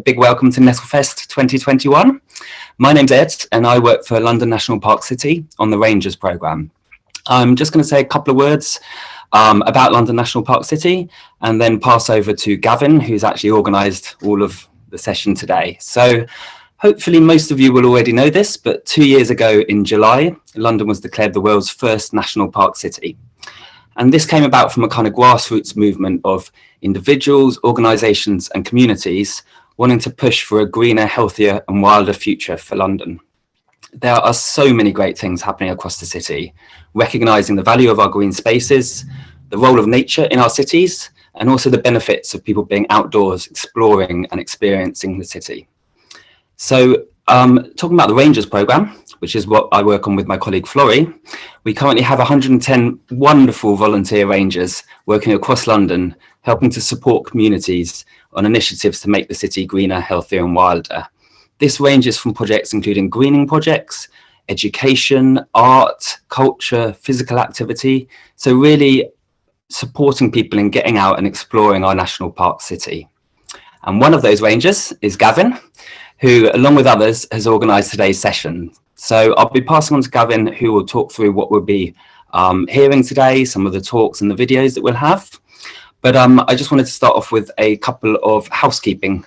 a big welcome to NettleFest 2021. My name's Ed and I work for London National Park City on the Rangers programme. I'm just going to say a couple of words about London National Park City and then pass over to Gavin, who's actually organised all of the session today. So hopefully most of you will already know this, but 2 years ago in July, London was declared the world's first national park city. And this came about from a kind of grassroots movement of individuals, organisations and communities wanting to push for a greener, healthier and wilder future for London. There are so many great things happening across the city, recognising the value of our green spaces, the role of nature in our cities, and also the benefits of people being outdoors, exploring and experiencing the city. So talking about the Rangers programme, which is what I work on with my colleague Florrie, we currently have 110 wonderful volunteer rangers working across London, helping to support communities on initiatives to make the city greener, healthier and wilder. This ranges from projects including greening projects, education, art, culture, physical activity. So really supporting people in getting out and exploring our national park city. And one of those rangers is Gavin, who along with others has organised today's session. So I'll be passing on to Gavin, who will talk through what we'll be hearing today, some of the talks and the videos that we'll have. But I just wanted to start off with a couple of housekeeping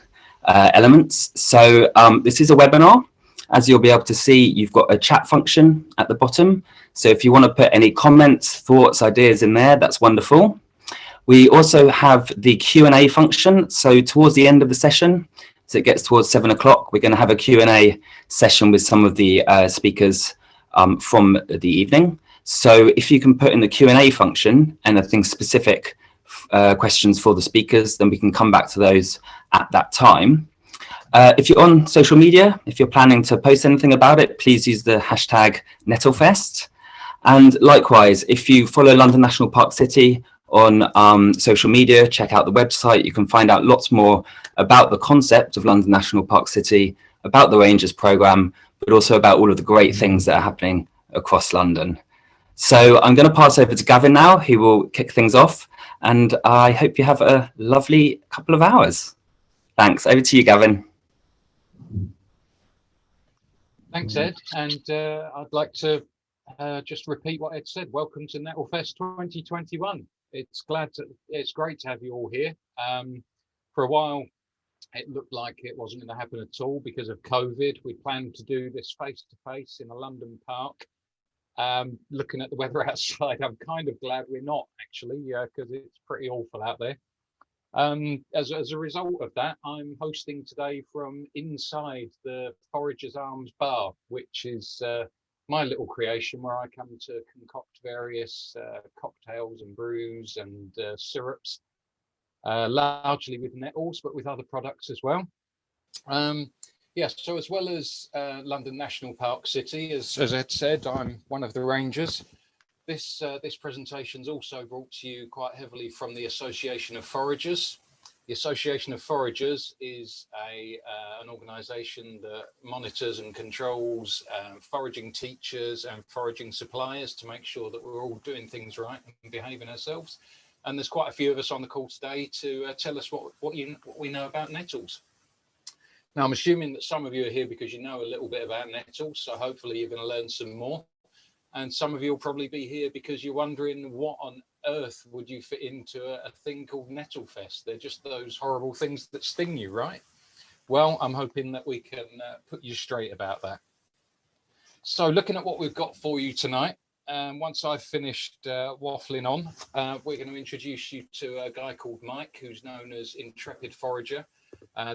elements. So this is a webinar. As you'll be able to see, you've got a chat function at the bottom. So if you want to put any comments, thoughts, ideas in there, that's wonderful. We also have the Q&A function. So towards the end of the session, as it gets towards 7 o'clock, we're going to have a Q&A session with some of the speakers from the evening. So if you can put in the Q&A function anything specific questions for the speakers, then we can come back to those at that time. If you're on social media, if you're planning to post anything about it, please use the hashtag NettleFest. And likewise, if you follow London National Park City on social media, check out the website. You can find out lots more about the concept of London National Park City, about the Rangers programme, but also about all of the great things that are happening across London. So I'm going to pass over to Gavin now, who will kick things off. And I hope you have a lovely couple of hours. Thanks. Over to you, Gavin. Thanks, Ed. And I'd like to just repeat what Ed said. Welcome to NettleFest 2021. It's great to have you all here. For a while, it looked like it wasn't going to happen at all because of COVID. We planned to do this face-to-face in a London park. Looking at the weather outside, I'm kind of glad we're not actually, because it's pretty awful out there. As a result of that, I'm hosting today from inside the Foragers Arms bar, which is my little creation where I come to concoct various cocktails and brews and syrups, largely with nettles, but with other products as well. Yes, so as well as London National Park City, as Ed said, I'm one of the rangers. This presentation is also brought to you quite heavily from the Association of Foragers. The Association of Foragers is an organisation that monitors and controls foraging teachers and foraging suppliers to make sure that we're all doing things right and behaving ourselves. And there's quite a few of us on the call today to tell us what we know about nettles. Now, I'm assuming that some of you are here because you know a little bit about nettles, so hopefully you're going to learn some more. And some of you will probably be here because you're wondering what on earth would you fit into a thing called NettleFest. They're just those horrible things that sting you, right? Well, I'm hoping that we can put you straight about that. So looking at what we've got for you tonight, once I've finished waffling on, we're going to introduce you to a guy called Mike, who's known as Intrepid Forager.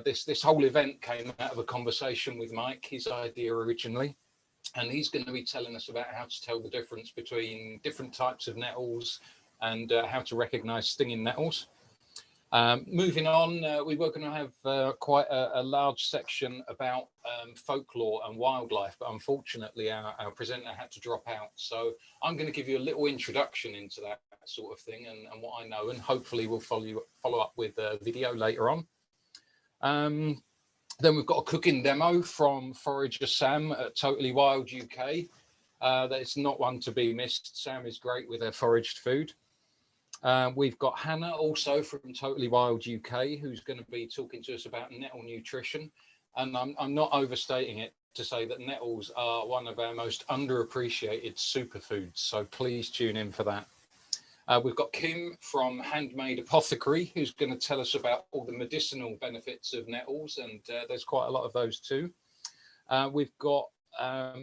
This whole event came out of a conversation with Mike, his idea originally. And he's going to be telling us about how to tell the difference between different types of nettles and how to recognise stinging nettles. Moving on, we were going to have quite a large section about folklore and wildlife, but unfortunately our presenter had to drop out. So I'm going to give you a little introduction into that sort of thing and what I know, and hopefully we'll follow up with a video later on. Then we've got a cooking demo from Forager Sam at Totally Wild UK. That's not one to be missed. Sam is great with her foraged food. We've got Hannah also from Totally Wild UK, who's going to be talking to us about nettle nutrition. And I'm not overstating it to say that nettles are one of our most underappreciated superfoods. So please tune in for that. We've got Kim from Handmade Apothecary, who's going to tell us about all the medicinal benefits of nettles. And there's quite a lot of those too. We've got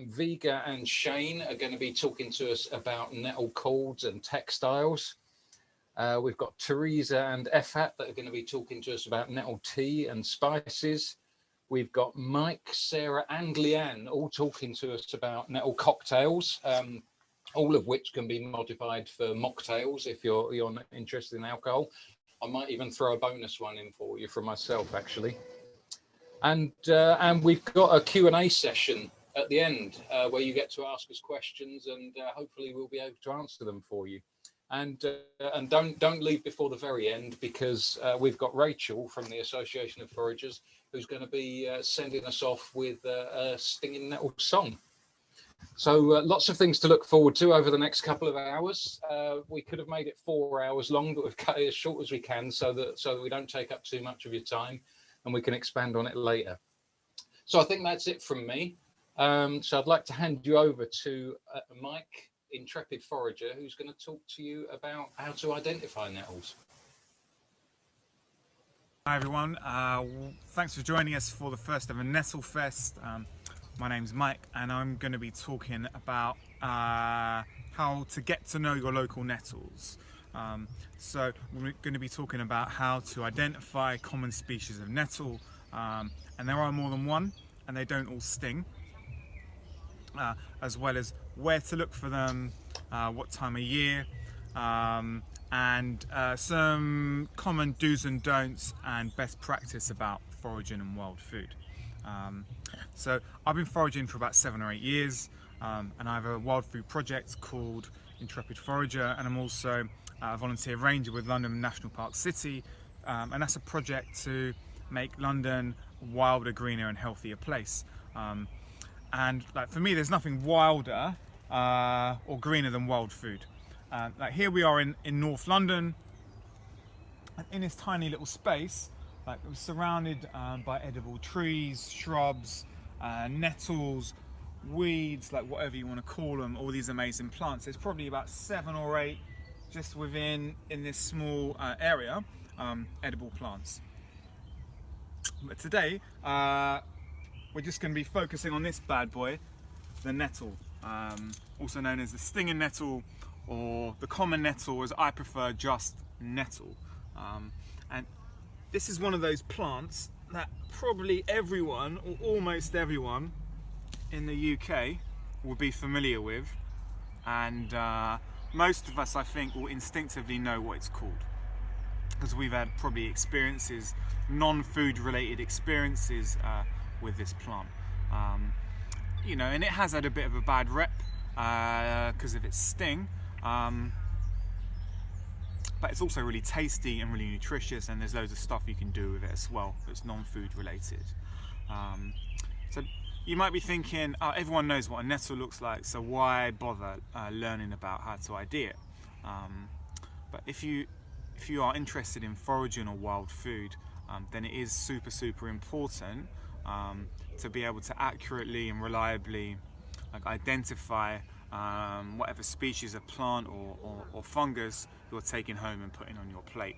Viga and Shane are going to be talking to us about nettle cords and textiles. We've got Teresa and Efat that are going to be talking to us about nettle tea and spices. We've got Mike, Sarah and Leanne all talking to us about nettle cocktails, all of which can be modified for mocktails if you're not interested in alcohol. I might even throw a bonus one in for you from myself, actually. And we've got a Q&A session at the end where you get to ask us questions, and hopefully we'll be able to answer them for you. And don't leave before the very end, because we've got Rachel from the Association of Foragers who's going to be sending us off with a stinging nettle song. So lots of things to look forward to over the next couple of hours. We could have made it 4 hours long, but we've cut it as short as we can so that we don't take up too much of your time, and we can expand on it later. So I think that's it from me. So I'd like to hand you over to Mike, intrepid forager, who's going to talk to you about how to identify nettles. Hi everyone, thanks for joining us for the first ever NettleFest. My name's Mike, and I'm going to be talking about how to get to know your local nettles. So we're going to be talking about how to identify common species of nettle, and there are more than one, and they don't all sting, as well as where to look for them, what time of year, and some common do's and don'ts and best practice about foraging and wild food. So I've been foraging for about 7 or 8 years, and I have a wild food project called Intrepid Forager, and I'm also a volunteer ranger with London National Park City, and that's a project to make London a wilder, greener and healthier place. And like for me, there's nothing wilder or greener than wild food. Like here we are in North London, and in this tiny little space, like it was surrounded by edible trees, shrubs, nettles, weeds, like whatever you want to call them, all these amazing plants. There's probably about 7 or 8 just in this small area, edible plants. But today, we're just going to be focusing on this bad boy, the nettle, also known as the stinging nettle, or the common nettle, as I prefer just nettle. And this is one of those plants that probably everyone, or almost everyone, in the UK will be familiar with, and most of us, I think, will instinctively know what it's called, because we've had probably experiences, non-food related experiences with this plant. You know, and it has had a bit of a bad rep because of its sting, but it's also really tasty and really nutritious, and there's loads of stuff you can do with it as well that's non-food related. So you might be thinking, oh, everyone knows what a nettle looks like, so why bother learning about how to ID it? But if you are interested in foraging or wild food, then it is super important to be able to accurately and reliably identify whatever species of plant or fungus you're taking home and putting on your plate.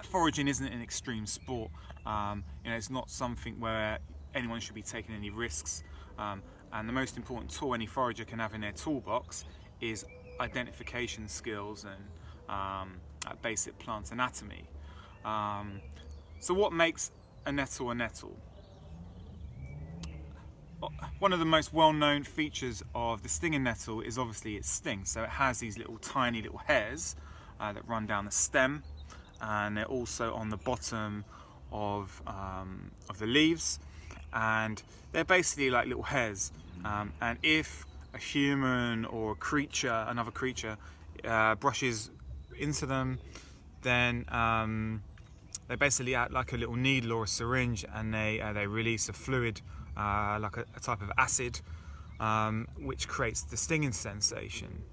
Foraging isn't an extreme sport. You know, it's not something where anyone should be taking any risks. And the most important tool any forager can have in their toolbox is identification skills and basic plant anatomy. So what makes a nettle a nettle? One of the most well-known features of the stinging nettle is obviously its sting. So it has these little tiny little hairs that run down the stem, and they're also on the bottom of the leaves, and they're basically like little hairs. And if a human or a creature, another creature, brushes into them, then they basically act like a little needle or a syringe, and they release a fluid like a type of acid, which creates the stinging sensation.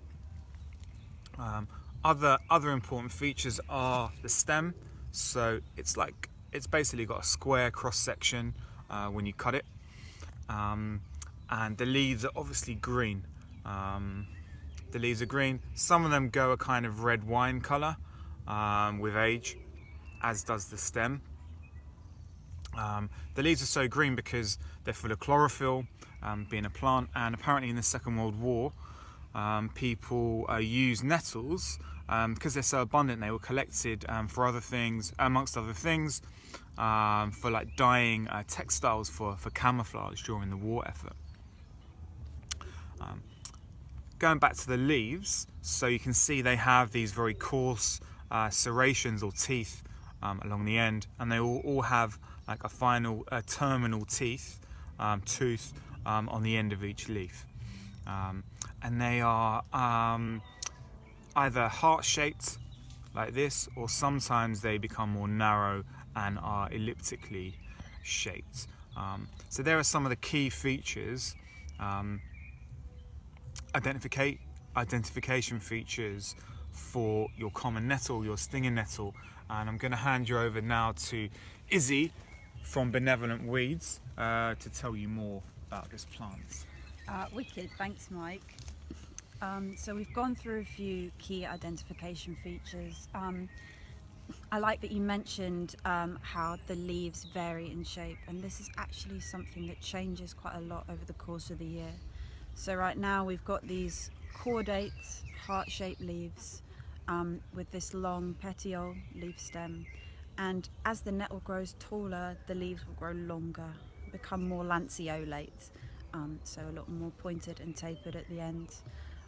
Other important features are the stem. So it's basically got a square cross section when you cut it, and the leaves are obviously green. The leaves are green. Some of them go a kind of red wine color with age, as does the stem. The leaves are so green because they're full of chlorophyll, being a plant, and apparently in the Second World War, people used nettles because they're so abundant. They were collected for other things, amongst other things, for like dyeing textiles for camouflage during the war effort. Going back to the leaves, so you can see they have these very coarse serrations or teeth along the end, and they all have like a final terminal tooth on the end of each leaf, and they are either heart-shaped like this, or sometimes they become more narrow and are elliptically shaped. So there are some of the key features, identification features for your common nettle, your stinging nettle. And I'm going to hand you over now to Izzy from Benevolent Weeds to tell you more about this plant. Wicked, thanks Mike. So we've gone through a few key identification features. I like that you mentioned how the leaves vary in shape, and this is actually something that changes quite a lot over the course of the year. So right now we've got these cordate, heart-shaped leaves with this long petiole leaf stem, and as the nettle grows taller, the leaves will grow longer, become more lanceolate, so a lot more pointed and tapered at the end.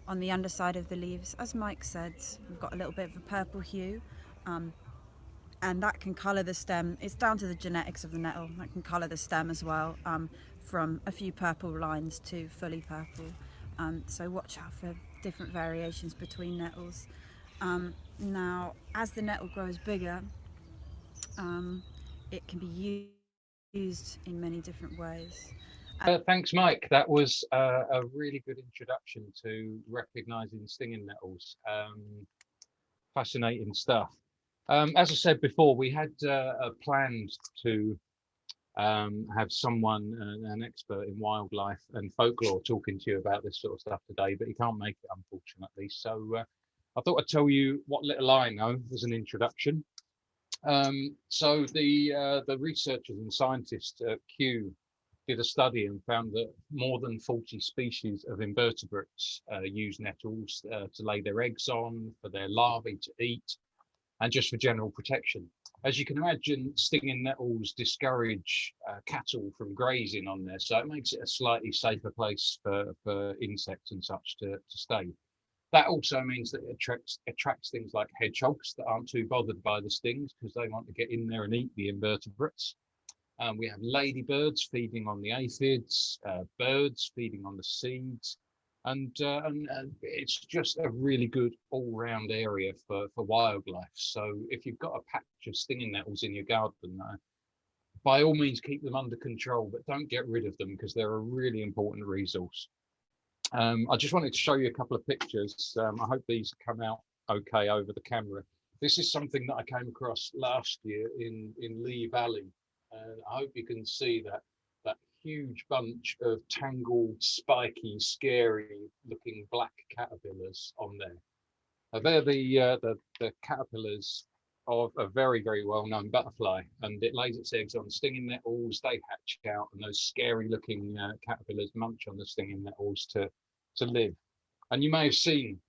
On the underside of the leaves, as Mike said, we've got a little bit of a purple hue, and that can colour the stem. It's down to the genetics of the nettle. That can colour the stem as well, from a few purple lines to fully purple. So watch out for different variations between nettles. Now, as the nettle grows bigger, it can be used in many different ways. Thanks, Mike. That was a really good introduction to recognising stinging nettles. Fascinating stuff. As I said before, we had planned to have someone, an expert in wildlife and folklore, talking to you about this sort of stuff today, but he can't make it, unfortunately. So I thought I'd tell you what little I know as an introduction. So the researchers and scientists at Kew did a study and found that more than 40 species of invertebrates use nettles to lay their eggs on, for their larvae to eat, and just for general protection. As you can imagine, stinging nettles discourage cattle from grazing on there, so it makes it a slightly safer place for insects and such to stay. That also means that it attracts things like hedgehogs that aren't too bothered by the stings because they want to get in there and eat the invertebrates. We have ladybirds feeding on the aphids, birds feeding on the seeds, and it's just a really good all-round area for wildlife. So if you've got a patch of stinging nettles in your garden, by all means keep them under control, but don't get rid of them because they're a really important resource. I just wanted to show you a couple of pictures. I hope these come out okay over the camera. This is something that I came across last year in Lee Valley, and I hope you can see that huge bunch of tangled, spiky, scary-looking black caterpillars on there. They're the caterpillars of a very, very well-known butterfly, and it lays its eggs on stinging nettles. They hatch out, and those scary-looking caterpillars munch on the stinging nettles to live. And you may have seen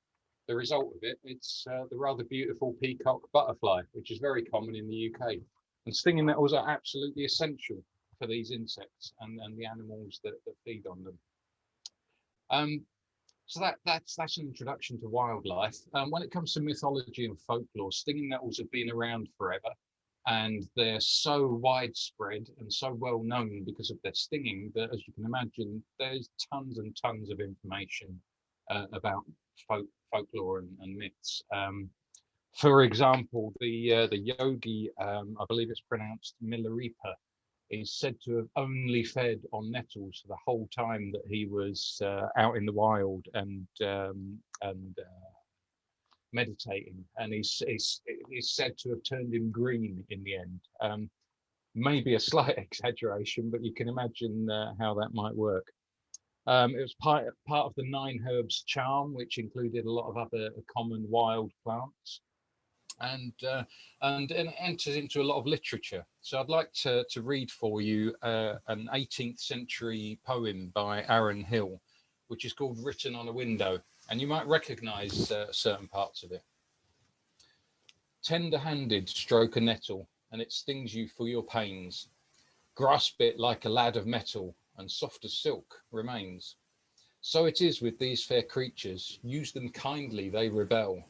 the result of it. It's the rather beautiful peacock butterfly, which is very common in the UK. And stinging nettles are absolutely essential for these insects and the animals that feed on them. So that's an introduction to wildlife. When it comes to mythology and folklore, stinging nettles have been around forever, and they're so widespread and so well known because of their stinging that, as you can imagine, there's tons and tons of information about folklore and myths. For example, the yogi, I believe it's pronounced Milarepa, is said to have only fed on nettles for the whole time that he was out in the wild and meditating, and he's said to have turned him green in the end. Maybe a slight exaggeration, but you can imagine how that might work. It was part of the 9 herbs charm, which included a lot of other common wild plants, and it enters into a lot of literature. So I'd like to read for you an 18th century poem by Aaron Hill, which is called Written on a Window, and you might recognize certain parts of it. Tender-handed stroke a nettle, and it stings you for your pains. Grasp it like a lad of metal, and soft as silk remains. So it is with these fair creatures, use them kindly, they rebel,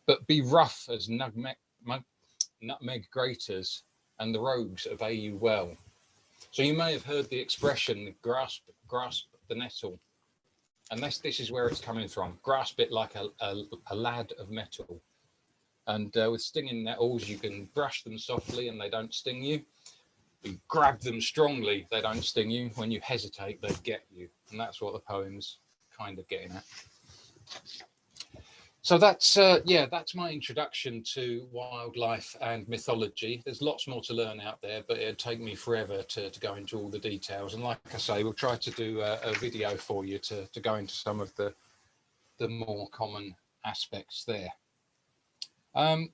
but be rough as nutmeg graters, and the rogues obey you well. So you may have heard the expression, grasp the nettle, and this is where it's coming from. Grasp it like a lad of metal. And with stinging nettles, you can brush them softly and they don't sting you. You grab them strongly, they don't sting you. When you hesitate, they get you. And that's what the poem's kind of getting at. So that's my introduction to wildlife and mythology. There's lots more to learn out there, but it'd take me forever to go into all the details. And like I say, we'll try to do a video for you to go into some of the more common aspects there.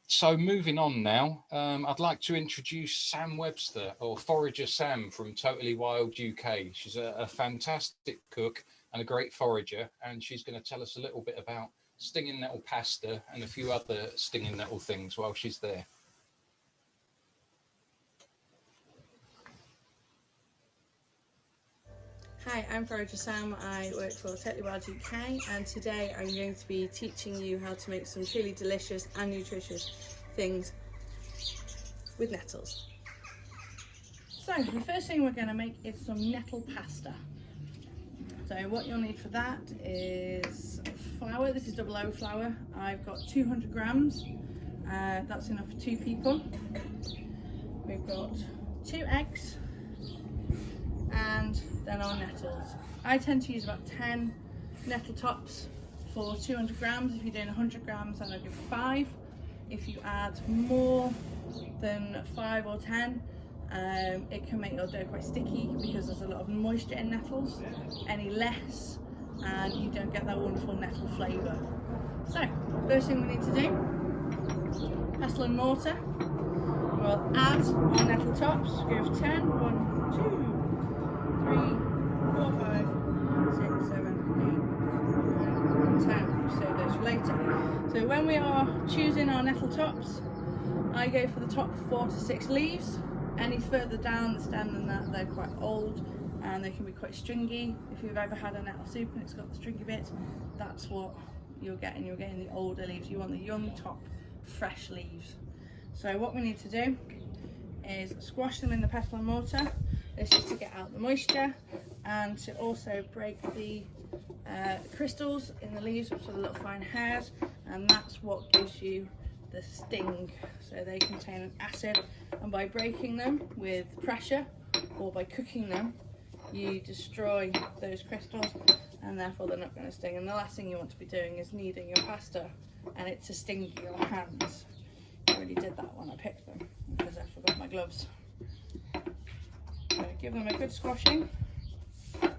So moving on now, I'd like to introduce Sam Webster, or Forager Sam from Totally Wild UK. She's a fantastic cook and a great forager, and she's going to tell us a little bit about stinging nettle pasta and a few other stinging nettle things while she's there. Hi, I'm Forager Sam. I work for Totally Wild UK, and today I'm going to be teaching you how to make some truly delicious and nutritious things with nettles. So the first thing we're going to make is some nettle pasta. So what you'll need for that is flour. This is double O flour. I've got 200 grams. That's enough for 2 people. We've got 2 eggs, and then our nettles. I tend to use about 10 nettle tops for 200 grams. If you're doing 100 grams, then I'll give 5. If you add more than 5 or 10, it can make your dough quite sticky because there's a lot of moisture in nettles. Any less, and you don't get that wonderful nettle flavour. So, first thing we need to do, pestle and mortar. We'll add our nettle tops. Go for 10. 1, 2, 3, 4, 5, 6, 7, 8, 9, 10. Save those for later. So when we are choosing our nettle tops, I go for the top 4 to 6 leaves. Any further down the stem than that, they're quite old and they can be quite stringy. If you've ever had a nettle soup and it's got the stringy bits, that's what you're getting. You're getting the older leaves. You want the young top, fresh leaves. So what we need to do is squash them in the pestle and mortar. This is to get out the moisture and to also break the crystals in the leaves, which are the little fine hairs, and that's what gives you the sting. So they contain an acid, and by breaking them with pressure or by cooking them, you destroy those crystals and therefore they're not going to sting. And the last thing you want to be doing is kneading your pasta and it to sting your hands. I already did that when I picked them because I forgot my gloves. So give them a good squashing, and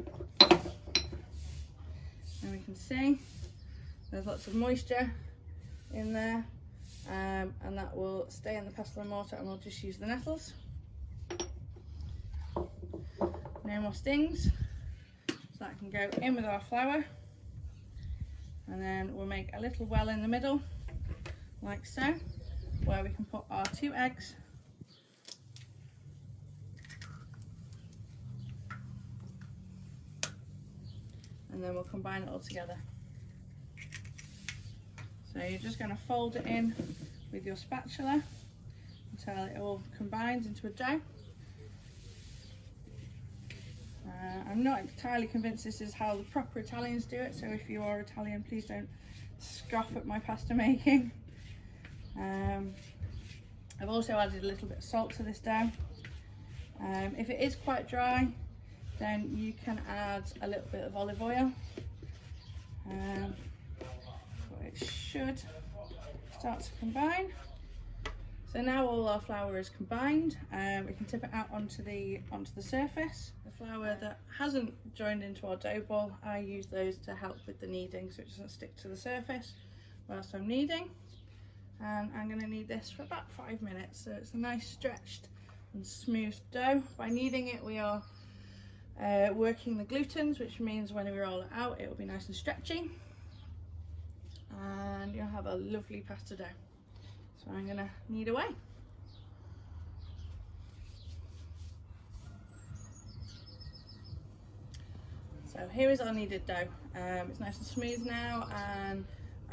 we can see there's lots of moisture in there, and that will stay in the pestle and mortar, and we'll just use the nettles. No more stings, so that can go in with our flour, and then we'll make a little well in the middle like so, where we can put our 2 eggs, and then we'll combine it all together. So you're just going to fold it in with your spatula until it all combines into a dough. I'm not entirely convinced this is how the proper Italians do it, so if you are Italian, please don't scoff at my pasta making. I've also added a little bit of salt to this dough. If it is quite dry, then you can add a little bit of olive oil. It should start to combine. So now all our flour is combined, we can tip it out onto the surface. The flour that hasn't joined into our dough ball, I use those to help with the kneading so it doesn't stick to the surface whilst I'm kneading. And I'm going to knead this for about 5 minutes, so it's a nice stretched and smooth dough. By kneading it, we are working the glutens, which means when we roll it out, it will be nice and stretchy, and you'll have a lovely pasta dough. So I'm going to knead away. So here is our kneaded dough. It's nice and smooth now,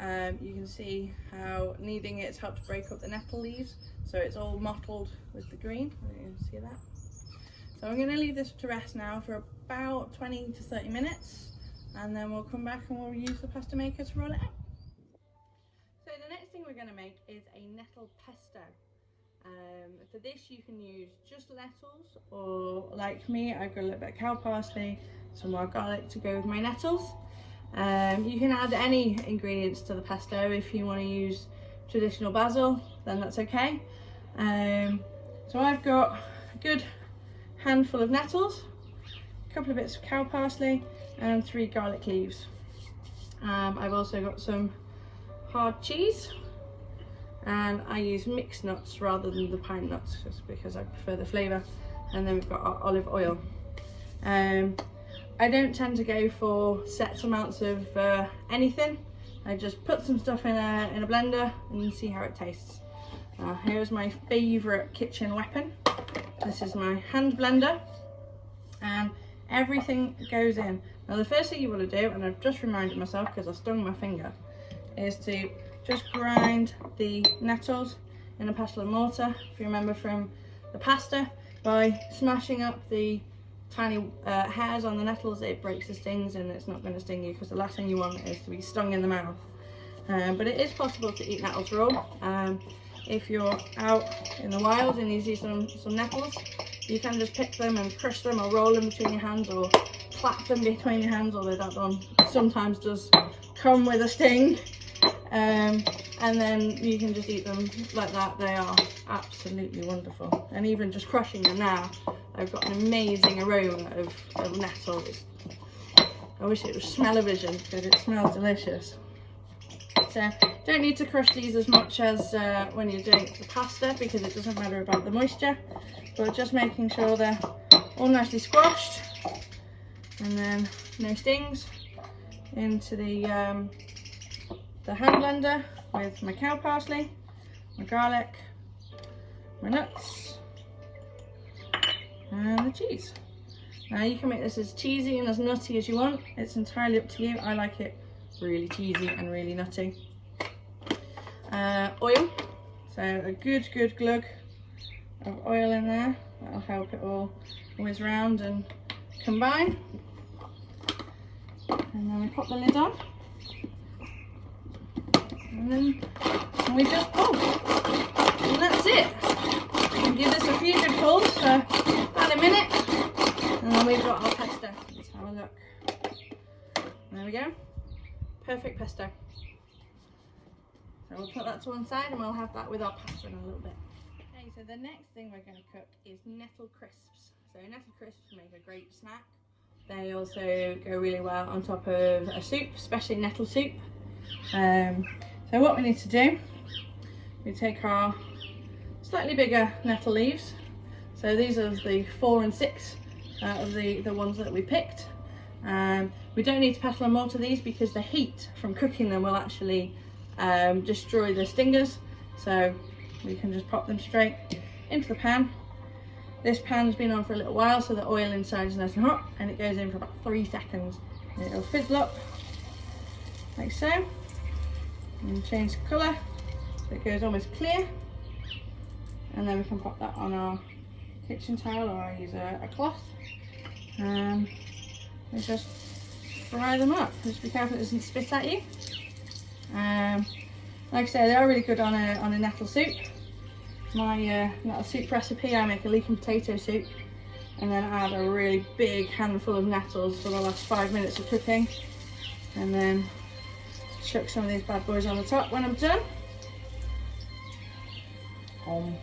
and you can see how kneading it's helped break up the nettle leaves. So it's all mottled with the green. You can see that. So I'm going to leave this to rest now for about 20 to 30 minutes, and then we'll come back and we'll use the pasta maker to roll it out. So the next thing we're going to make is a nettle pesto. For this you can use just lentils, or like me, I've got a little bit of cow parsley, some more garlic to go with my nettles. You can add any ingredients to the pesto. If you want to use traditional basil, then that's okay. So I've got a good handful of nettles, a couple of bits of cow parsley, and 3 garlic leaves. I've also got some hard cheese, and I use mixed nuts rather than the pine nuts just because I prefer the flavour. And then we've got our olive oil. I don't tend to go for set amounts of anything. I just put some stuff in a blender and see how it tastes. Here's my favourite kitchen weapon. This is my hand blender, and everything goes in. Now the first thing you want to do, and I've just reminded myself because I stung my finger, is to just grind the nettles in a pestle and mortar. If you remember from the pasta, by smashing up the tiny hairs on the nettles, it breaks the stings and it's not going to sting you, because the last thing you want is to be stung in the mouth. But it is possible to eat nettles raw. If you're out in the wild and you see some nettles, you can just pick them and crush them, or roll them between your hands, or clap them between your hands, although that one sometimes does come with a sting. And then you can just eat them like that. They are absolutely wonderful, and even just crushing them now, I've got an amazing aroma of nettle. I wish it was smell-o-vision because it smells delicious. So don't need to crush these as much as when you're doing the pasta, because it doesn't matter about the moisture, but just making sure they're all nicely squashed, and then no stings. Into the hand blender with my cow parsley, my garlic, my nuts, and the cheese. Now you can make this as cheesy and as nutty as you want. It's entirely up to you. I like it really cheesy and really nutty. Oil, so a good glug of oil in there. That'll help it all whiz round and combine. And then we pop the lid on, and then we just pull, and that's it. And give this a few good pulls for about a minute, and then we've got our pesto. Let's have a look. There we go. Perfect pesto. So we'll put that to one side, and we'll have that with our pasta in a little bit. Okay, so the next thing we're going to cook is nettle crisps. So nettle crisps make a great snack. They also go really well on top of a soup, especially nettle soup. So what we need to do, we take our slightly bigger nettle leaves. So these are the 4 and 6 of the ones that we picked. We don't need to pestle and mortar these because the heat from cooking them will actually destroy the stingers. So we can just pop them straight into the pan. This pan's been on for a little while, so the oil inside is nice and hot, and it goes in for about 3 seconds. And it'll fizzle up like so, and change the colour so it goes almost clear. And then we can pop that on our kitchen towel, or I use a cloth, and we just fry them up. Just be careful it doesn't spit at you. Like I say, they are really good on a nettle soup. My nettle soup recipe, I make a leek and potato soup, and then add a really big handful of nettles for the last 5 minutes of cooking, and then chuck some of these bad boys on the top when I'm done. And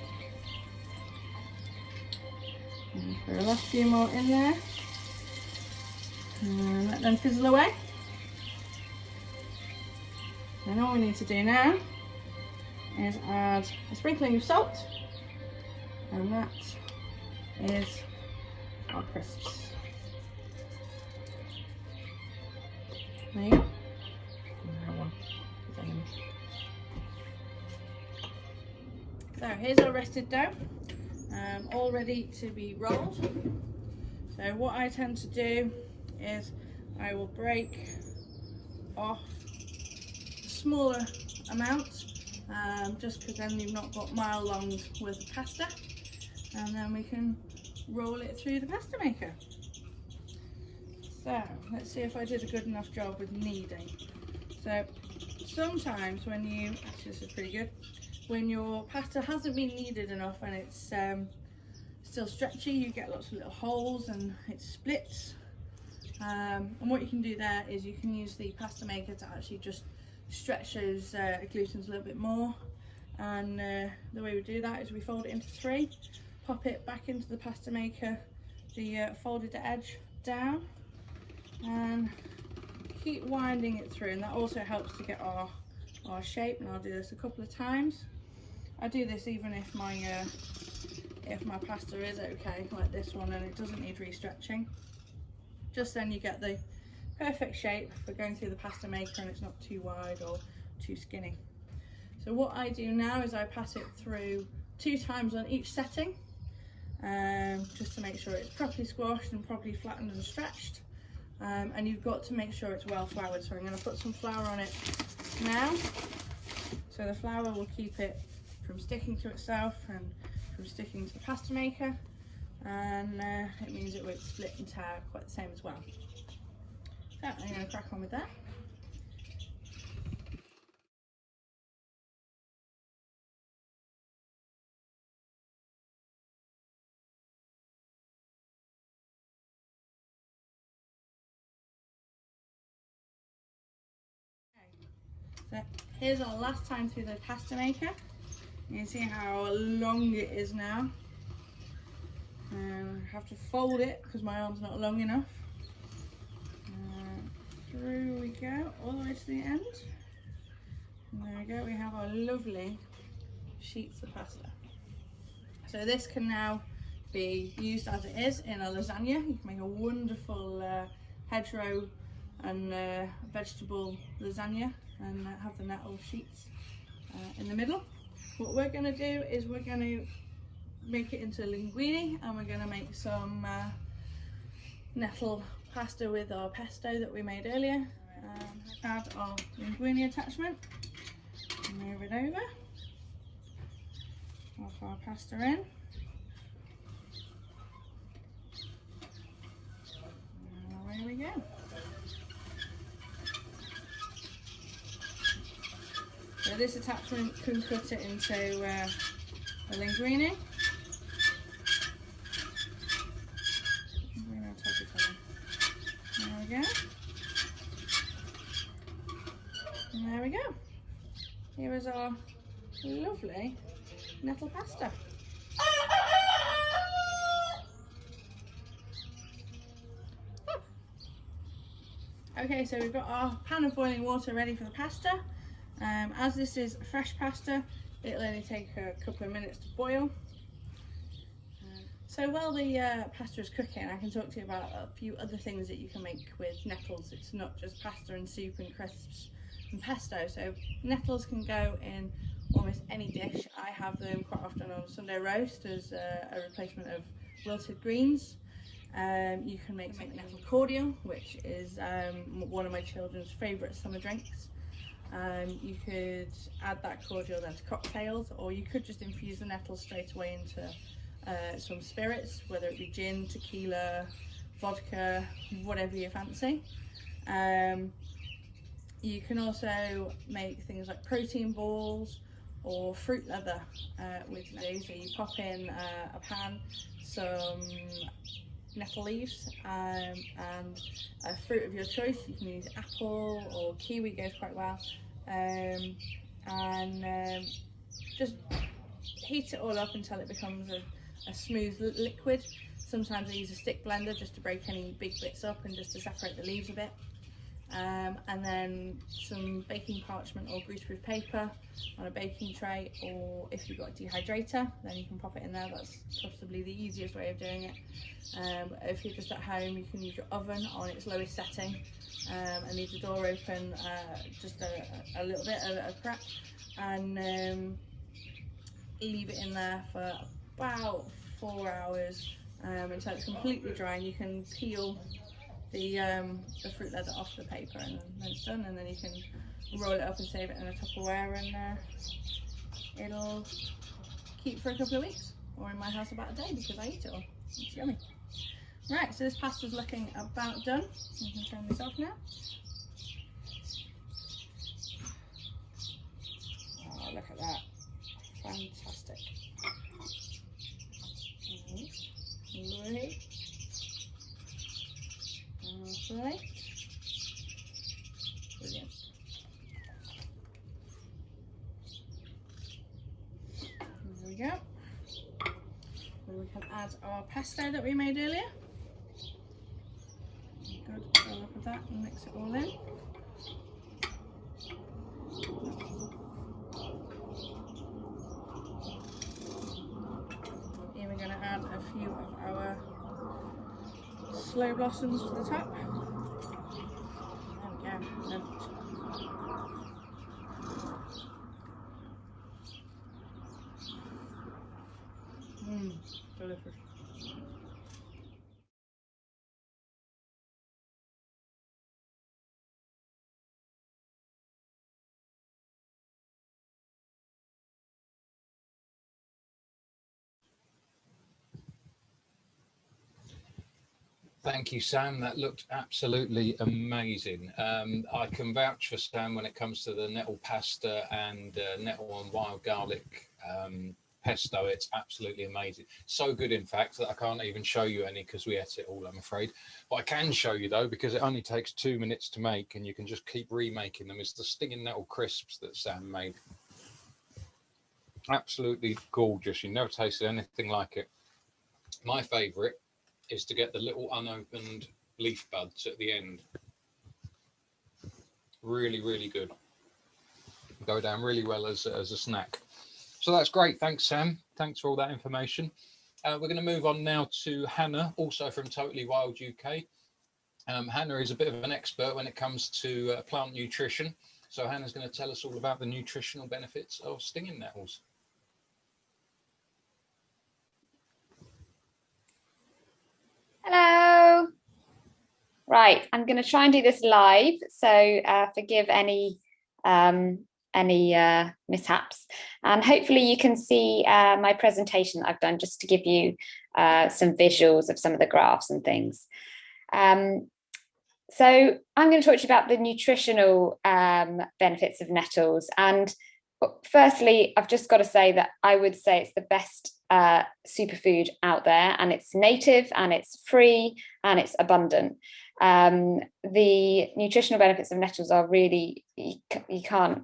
throw the last few more in there. And let them fizzle away. And all we need to do now is add a sprinkling of salt, and that is our crisps. There you go. So here's our rested dough, all ready to be rolled. So what I tend to do is I will break off a smaller amount, just because then you've not got mile longs worth of pasta, and then we can roll it through the pasta maker. So let's see if I did a good enough job with kneading. So sometimes when you, actually this is pretty good, when your pasta hasn't been kneaded enough and it's still stretchy, you get lots of little holes and it splits. And what you can do there is you can use the pasta maker to actually just stretch those gluten's a little bit more. And the way we do that is we fold it into three, pop it back into the pasta maker, the folded edge down, and keep winding it through, and that also helps to get our shape. And I'll do this a couple of times. I do this even if my pasta is okay, like this one, and it doesn't need restretching. Just then you get the perfect shape for going through the pasta maker, and it's not too wide or too skinny. So what I do now is I pass it through 2 times on each setting, just to make sure it's properly squashed and properly flattened and stretched. And you've got to make sure it's well floured. So I'm going to put some flour on it now. So the flour will keep it from sticking to itself and from sticking to the pasta maker, and it means it won't split and tear quite the same as well. So I'm going to crack on with that. So here's our last time through the pasta maker. You can see how long it is now. I have to fold it because my arm's not long enough. Through we go, all the way to the end. And there we go, we have our lovely sheets of pasta. So this can now be used as it is in a lasagna. You can make a wonderful hedgerow and vegetable lasagna, and have the nettle sheets in the middle. What we're going to do is we're going to make it into linguine, and we're going to make some nettle pasta with our pesto that we made earlier. Add our linguine attachment, move it over, off our pasta in. And away we go. So this attachment can cut it into a linguine. There we go. And there we go. Here is our lovely nettle pasta. Okay, so we've got our pan of boiling water ready for the pasta. As this is fresh pasta, it'll only take a couple of minutes to boil. So while the pasta is cooking, I can talk to you about a few other things that you can make with nettles. It's not just pasta and soup and crisps and pesto. So nettles can go in almost any dish. I have them quite often on Sunday roast as a replacement of wilted greens. You can make nettle cordial, which is one of my children's favourite summer drinks. You could add that cordial then to cocktails, or you could just infuse the nettles straight away into some spirits, whether it be gin, tequila, vodka, whatever you fancy. You can also make things like protein balls or fruit leather with these. So you pop in a pan, some nettle leaves and a fruit of your choice. You can use apple or kiwi, goes quite well, and just heat it all up until it becomes a smooth liquid. Sometimes I use a stick blender just to break any big bits up and just to separate the leaves a bit. And then some baking parchment or greaseproof paper on a baking tray, or if you've got a dehydrator, then you can pop it in there. That's possibly the easiest way of doing it. If you're just at home, you can use your oven on its lowest setting and leave the door open just a little bit, a crack, and leave it in there for about 4 hours until it's completely dry, and you can peel the fruit leather off the paper, and then it's done, and then you can roll it up and save it in a Tupperware, and it'll keep for a couple of weeks, or in my house about a day, because I eat it all. It's yummy. Right, so this pasta's looking about done. You can turn this off now. Oh, look at that. Fantastic. Lovely. Lovely. Brilliant. There we go. And we can add our pesto that we made earlier. Good, fill up with that and mix it all in. Here we're going to add a few of our slow blossoms to the top. There we go. Delicious. Thank you, Sam. That looked absolutely amazing. I can vouch for Sam when it comes to the nettle pasta and nettle and wild garlic pesto. It's absolutely amazing. So good, in fact, that I can't even show you any because we ate it all, I'm afraid. What I can show you, though, because it only takes 2 minutes to make and you can just keep remaking them, is the stinging nettle crisps that Sam made. Absolutely gorgeous. You never tasted anything like it. My favourite is to get the little unopened leaf buds at the end. Really, really good. Go down really well as a snack. So that's great. Thanks, Sam. Thanks for all that information. We're going to move on now to Hannah, also from Totally Wild UK. Hannah is a bit of an expert when it comes to plant nutrition. So Hannah's going to tell us all about the nutritional benefits of stinging nettles. Hello. Right, I'm going to try and do this live, so forgive any mishaps, and hopefully you can see my presentation that I've done, just to give you some visuals of some of the graphs and things. So I'm going to talk to you about the nutritional benefits of nettles, and firstly, I've just got to say that I would say it's the best superfood out there, and it's native and it's free and it's abundant. The nutritional benefits of nettles are really, you can't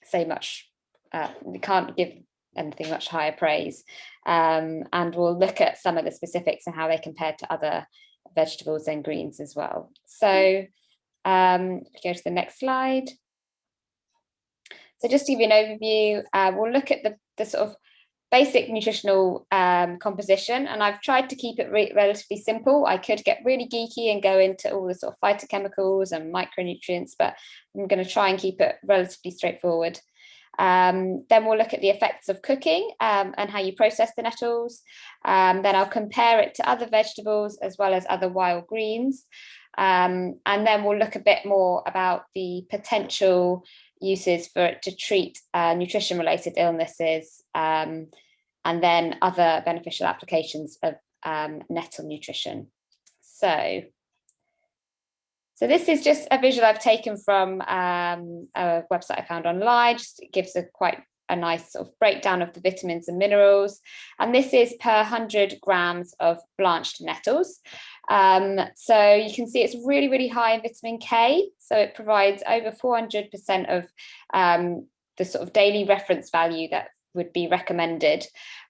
say much, you can't give anything much higher praise, and we'll look at some of the specifics and how they compare to other vegetables and greens as well. So go to the next slide. So just to give you an overview, we'll look at the sort of basic nutritional composition, and I've tried to keep it relatively simple. I could get really geeky and go into all the sort of phytochemicals and micronutrients, but I'm going to try and keep it relatively straightforward. Then we'll look at the effects of cooking and how you process the nettles. Then I'll compare it to other vegetables as well as other wild greens. And then we'll look a bit more about the potential uses for it to treat nutrition related illnesses, and then other beneficial applications of nettle nutrition. So this is just a visual I've taken from a website I found online. Just it gives quite a nice sort of breakdown of the vitamins and minerals, and this is per 100 grams of blanched nettles. So you can see it's really, really high in vitamin K. So it provides over 400% of the sort of daily reference value that would be recommended.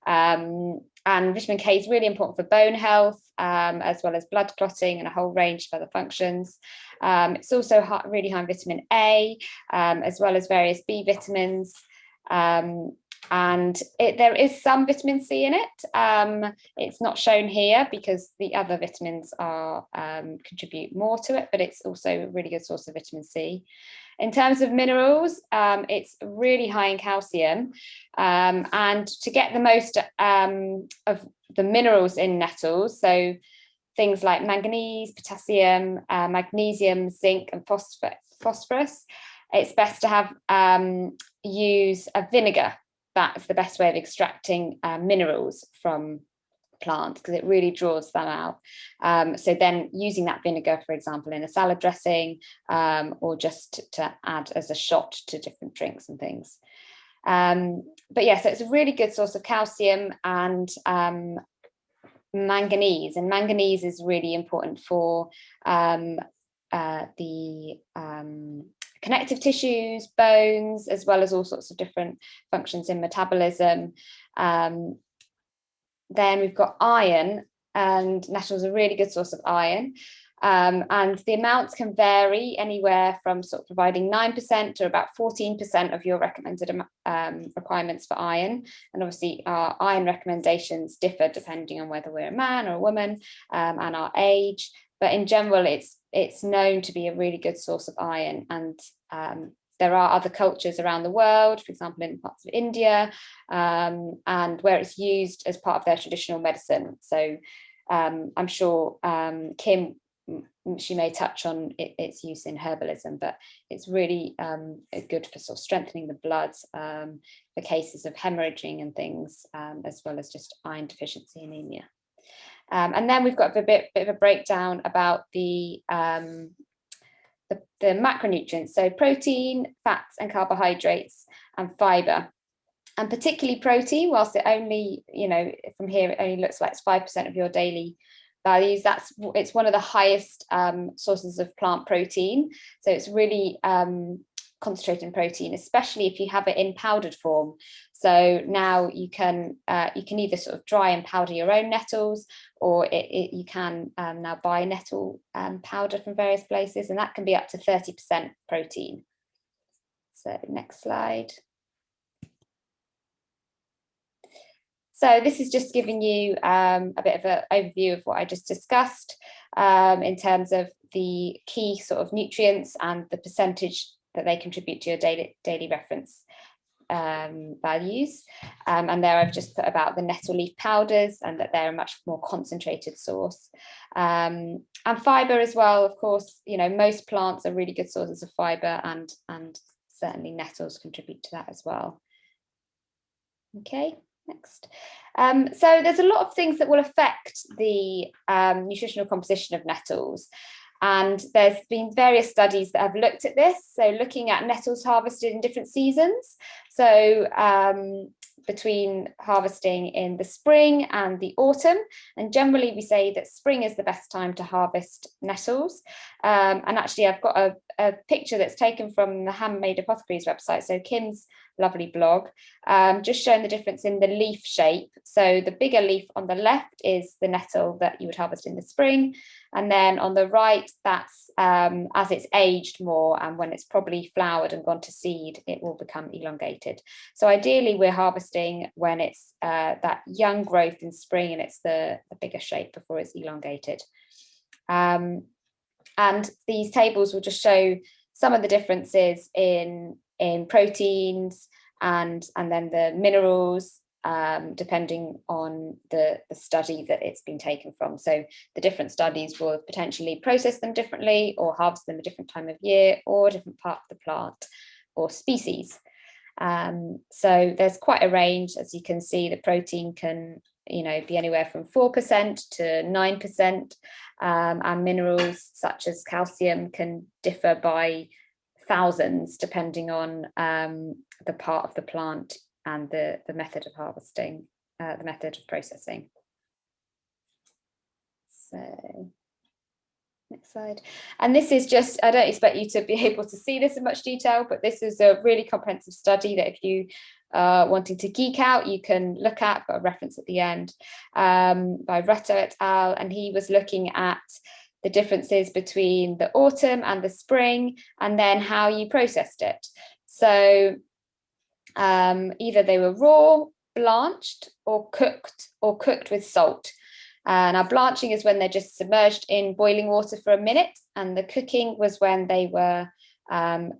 And vitamin K is really important for bone health, as well as blood clotting and a whole range of other functions. It's also really high in vitamin A, as well as various B vitamins. And there is some vitamin C in it. It's not shown here because the other vitamins contribute more to it, but it's also a really good source of vitamin C. In terms of minerals, it's really high in calcium, and to get the most of the minerals in nettles, so things like manganese, potassium, magnesium, zinc, and phosphorus, it's best to use a vinegar. That's the best way of extracting minerals from plants, because it really draws them out. So then using that vinegar, for example, in a salad dressing, or just to add as a shot to different drinks and things. But yeah, so it's a really good source of calcium and manganese. And manganese is really important for the connective tissues, bones, as well as all sorts of different functions in metabolism. Then we've got iron, and nettles are a really good source of iron. And the amounts can vary anywhere from sort of providing 9% to about 14% of your recommended requirements for iron. And obviously our iron recommendations differ depending on whether we're a man or a woman, and our age. But in general, it's known to be a really good source of iron. And there are other cultures around the world, for example, in parts of India, and where it's used as part of their traditional medicine. So I'm sure Kim, she may touch on its use in herbalism, but it's really good for sort of strengthening the blood for cases of hemorrhaging and things, as well as just iron deficiency anemia. And then we've got a bit of a breakdown about the macronutrients, so protein, fats and carbohydrates, and fiber. And particularly protein, whilst it only, from here it only looks like it's 5% of your daily values, it's one of the highest sources of plant protein. So it's really concentrated in protein, especially if you have it in powdered form. So now you can either sort of dry and powder your own nettles, or you can now buy nettle powder from various places, and that can be up to 30% protein. So next slide. So this is just giving you a bit of an overview of what I just discussed in terms of the key sort of nutrients and the percentage that they contribute to your daily reference values. And there I've just put about the nettle leaf powders, and that they're a much more concentrated source. And fiber as well, of course, most plants are really good sources of fiber, and certainly nettles contribute to that as well. Okay. Next. So there's a lot of things that will affect the nutritional composition of nettles, and there's been various studies that have looked at this, so looking at nettles harvested in different seasons, so between harvesting in the spring and the autumn. And generally we say that spring is the best time to harvest nettles, and actually I've got a picture that's taken from the Handmade Apothecaries website, so Kim's lovely blog, just showing the difference in the leaf shape. So the bigger leaf on the left is the nettle that you would harvest in the spring, and then on the right, that's as it's aged more, and when it's probably flowered and gone to seed, it will become elongated. So ideally we're harvesting when it's that young growth in spring, and it's the bigger shape before it's elongated. And these tables will just show some of the differences in proteins and then the minerals, depending on the study that it's been taken from. So the different studies will potentially process them differently, or harvest them a different time of year, or a different part of the plant or species. So there's quite a range. As you can see, the protein can be anywhere from 4% to 9%, and minerals such as calcium can differ by thousands depending on the part of the plant and the method of harvesting, the method of processing. So Next slide. And this is just, I don't expect you to be able to see this in much detail, but this is a really comprehensive study that if you wanting to geek out, you can look at. I've got a reference at the end, by Retto et al. And he was looking at the differences between the autumn and the spring, and then how you processed it. So either they were raw, blanched, or cooked with salt. Now blanching is when they're just submerged in boiling water for a minute, and the cooking was when they were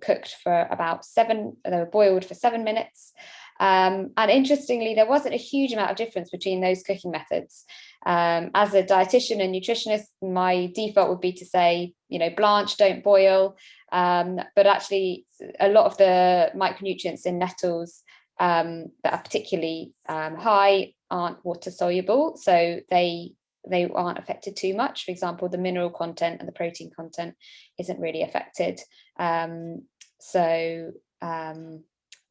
cooked for about they were boiled for 7 minutes. And interestingly, there wasn't a huge amount of difference between those cooking methods. As a dietitian and nutritionist, my default would be to say, you know, blanch, don't boil. But actually, a lot of the micronutrients in nettles that are particularly high aren't water soluble, so they aren't affected too much. For example, the mineral content and the protein content isn't really affected.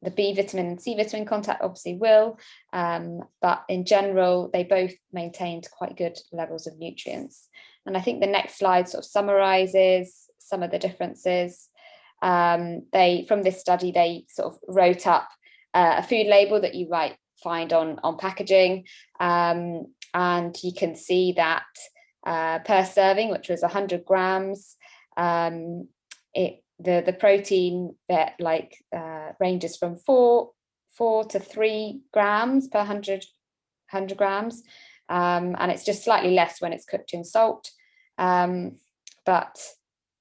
The B vitamin and C vitamin content obviously will, but in general, they both maintained quite good levels of nutrients. And I think the next slide sort of summarizes some of the differences. From this study, they sort of wrote up a food label that you might find on packaging, and you can see that per serving, which was 100 grams, the protein that ranges from 4 to 3 grams per 100 grams, and it's just slightly less when it's cooked in salt, but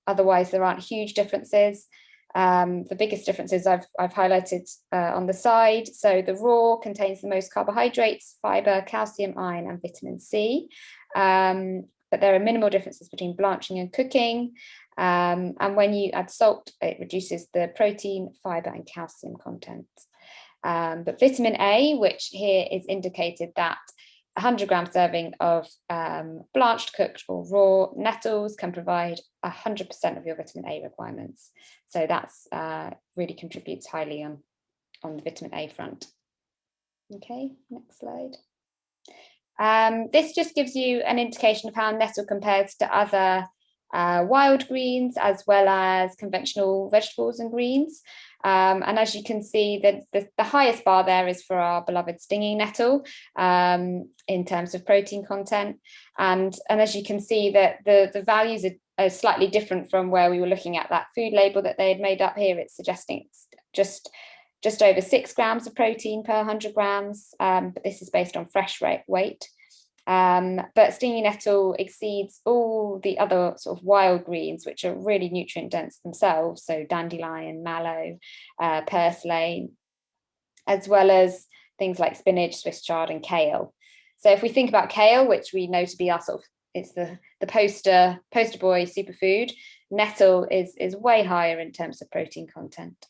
otherwise there aren't huge differences. The biggest differences I've highlighted on the side. So the raw contains the most carbohydrates, fiber, calcium, iron, and vitamin C. But there are minimal differences between blanching and cooking. And when you add salt, it reduces the protein, fiber, and calcium content. But vitamin A, which here is indicated that 100 gram serving of blanched, cooked, or raw nettles can provide 100% of your vitamin A requirements. So that's really contributes highly on the vitamin A front. Okay, next slide. This just gives you an indication of how nettle compares to other wild greens as well as conventional vegetables and greens. And as you can see, the highest bar there is for our beloved stinging nettle in terms of protein content. And as you can see that the values are slightly different from where we were looking at that food label that they had made up here. It's suggesting it's just over 6 grams of protein per 100 grams, but this is based on fresh weight. But stinging nettle exceeds all the other sort of wild greens, which are really nutrient dense themselves. So dandelion, mallow, purslane, as well as things like spinach, Swiss chard, and kale. So if we think about kale, which we know to be our sort of, it's the poster boy superfood, nettle is way higher in terms of protein content.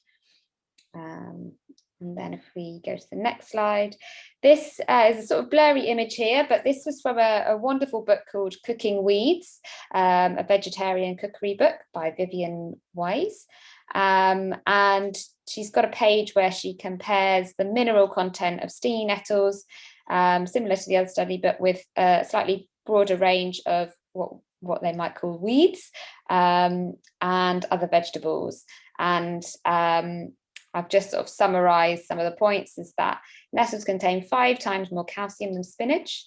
And then if we go to the next slide, this is a sort of blurry image here, but this was from a wonderful book called Cooking Weeds, a vegetarian cookery book by Vivian Wise. And she's got a page where she compares the mineral content of stinging nettles, similar to the other study, but with a slightly broader range of what they might call weeds and other vegetables. And I've just sort of summarized some of the points, is that nettles contain 5 times more calcium than spinach,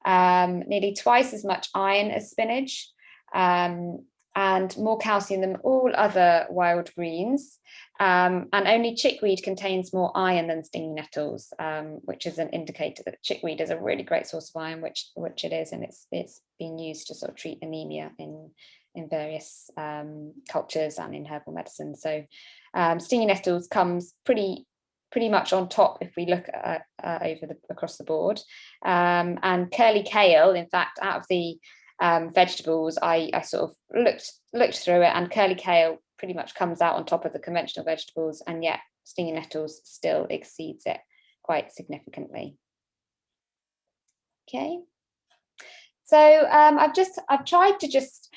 nearly twice as much iron as spinach, and more calcium than all other wild greens. And only chickweed contains more iron than stinging nettles, which is an indicator that chickweed is a really great source of iron, which it is, and it's been used to sort of treat anemia in various cultures and in herbal medicine. So stinging nettles comes pretty much on top if we look at across the board. And curly kale, in fact, out of the vegetables, I sort of looked through it, and curly kale pretty much comes out on top of the conventional vegetables, and yet stinging nettles still exceeds it quite significantly. Okay, so I've tried to just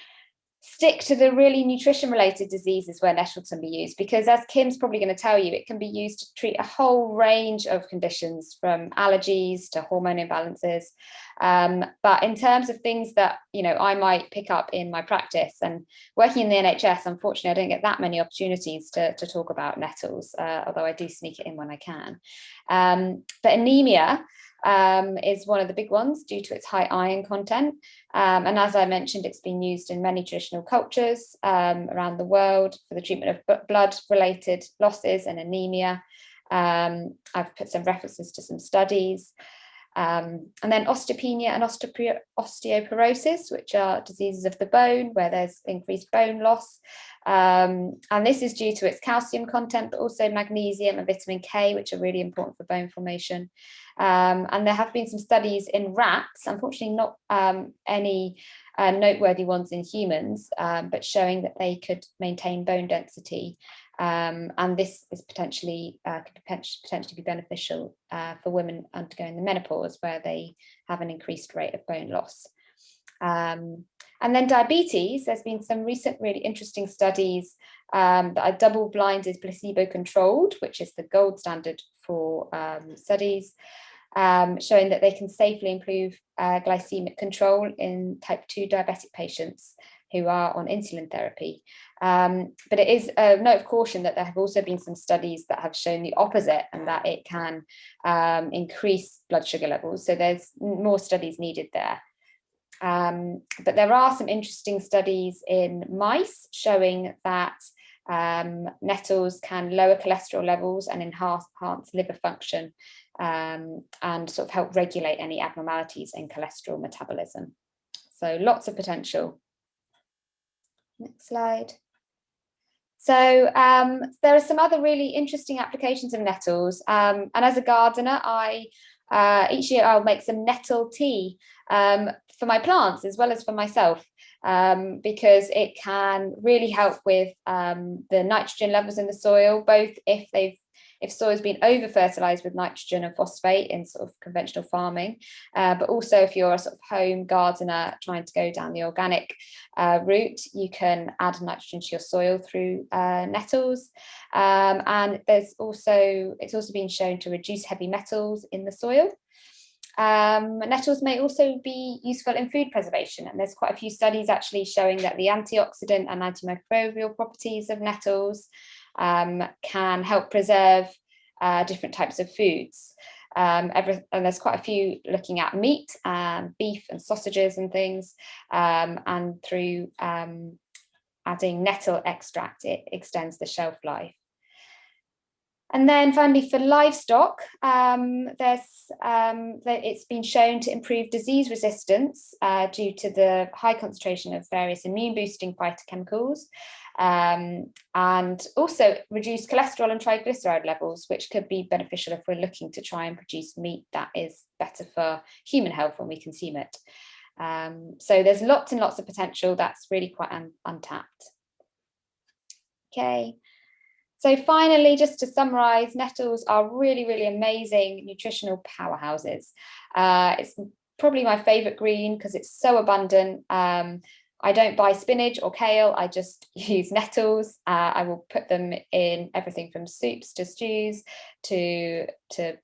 stick to the really nutrition related diseases where nettles can be used, because as Kim's probably going to tell you, it can be used to treat a whole range of conditions from allergies to hormone imbalances. But in terms of things that, you know, I might pick up in my practice, and working in the NHS, unfortunately, I don't get that many opportunities to talk about nettles, although I do sneak it in when I can. But anemia is one of the big ones due to its high iron content. And as I mentioned, it's been used in many traditional cultures around the world for the treatment of blood-related losses and anemia. I've put some references to some studies. And then osteopenia and osteoporosis, which are diseases of the bone where there's increased bone loss. And this is due to its calcium content, but also magnesium and vitamin K, which are really important for bone formation. And there have been some studies in rats, unfortunately not any noteworthy ones in humans, but showing that they could maintain bone density. And this is potentially could potentially be beneficial for women undergoing the menopause, where they have an increased rate of bone loss. And then diabetes, there's been some recent really interesting studies that are double-blinded, placebo-controlled, which is the gold standard for studies, showing that they can safely improve glycemic control in type 2 diabetic patients who are on insulin therapy. But it is a note of caution that there have also been some studies that have shown the opposite, and that it can increase blood sugar levels. So there's more studies needed there. But there are some interesting studies in mice showing that nettles can lower cholesterol levels and enhance liver function, and sort of help regulate any abnormalities in cholesterol metabolism. So lots of potential. Next slide. So there are some other really interesting applications of nettles. And as a gardener, each year I'll make some nettle tea for my plants as well as for myself, because it can really help with the nitrogen levels in the soil, both if soil has been over fertilized with nitrogen and phosphate in sort of conventional farming, but also if you're a sort of home gardener trying to go down the organic route, you can add nitrogen to your soil through nettles. And it's also been shown to reduce heavy metals in the soil. Nettles may also be useful in food preservation, and there's quite a few studies actually showing that the antioxidant and antimicrobial properties of nettles can help preserve different types of foods. And there's quite a few looking at meat, beef and sausages and things, and through adding nettle extract, it extends the shelf life. And then finally, for livestock, it's been shown to improve disease resistance due to the high concentration of various immune boosting phytochemicals, and also reduce cholesterol and triglyceride levels, which could be beneficial if we're looking to try and produce meat that is better for human health when we consume it. So there's lots and lots of potential that's really quite untapped. Okay. So finally, just to summarize, nettles are really, really amazing nutritional powerhouses. It's probably my favorite green because it's so abundant. I don't buy spinach or kale, I just use nettles. I will put them in everything from soups to stews to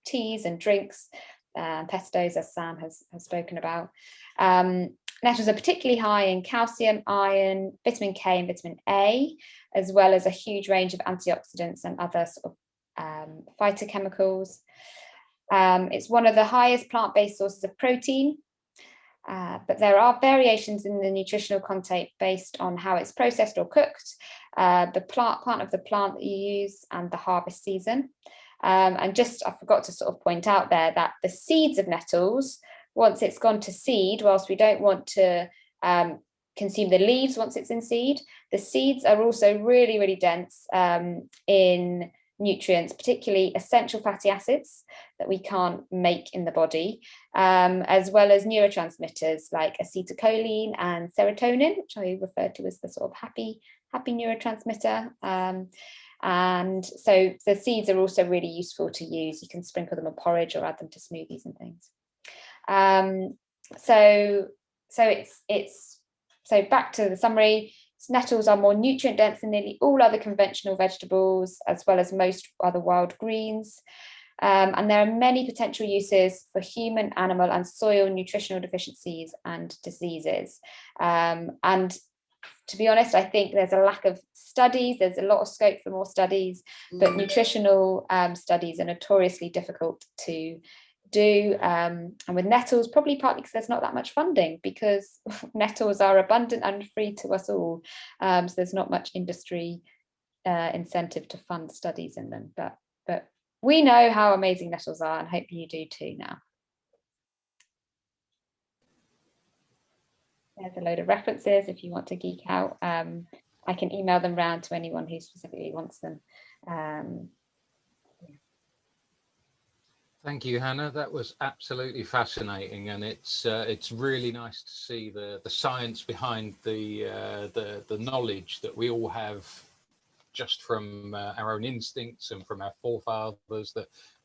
teas and drinks, pestos, as Sam has spoken about. Nettles are particularly high in calcium, iron, vitamin K and vitamin A, as well as a huge range of antioxidants and other sort of phytochemicals. It's one of the highest plant-based sources of protein, but there are variations in the nutritional content based on how it's processed or cooked, the plant of the plant that you use, and the harvest season. And just, I forgot to sort of point out there that the seeds of nettles, once it's gone to seed, whilst we don't want to consume the leaves once it's in seed, the seeds are also really, really dense in nutrients, particularly essential fatty acids that we can't make in the body, as well as neurotransmitters like acetylcholine and serotonin, which I refer to as the sort of happy neurotransmitter. And so the seeds are also really useful to use. You can sprinkle them on porridge or add them to smoothies and things. So back to the summary. Nettles are more nutrient dense than nearly all other conventional vegetables, as well as most other wild greens. And there are many potential uses for human, animal, and soil nutritional deficiencies and diseases. And to be honest, I think there's a lack of studies. There's a lot of scope for more studies, but nutritional studies are notoriously difficult to do. And with nettles, probably partly because there's not that much funding, because nettles are abundant and free to us all. So there's not much industry incentive to fund studies in them. But we know how amazing nettles are, and hope you do too now. There's a load of references if you want to geek out. I can email them round to anyone who specifically wants them. Thank you, Hannah. That was absolutely fascinating, and it's really nice to see the science behind the knowledge that we all have just from our own instincts and from our forefathers,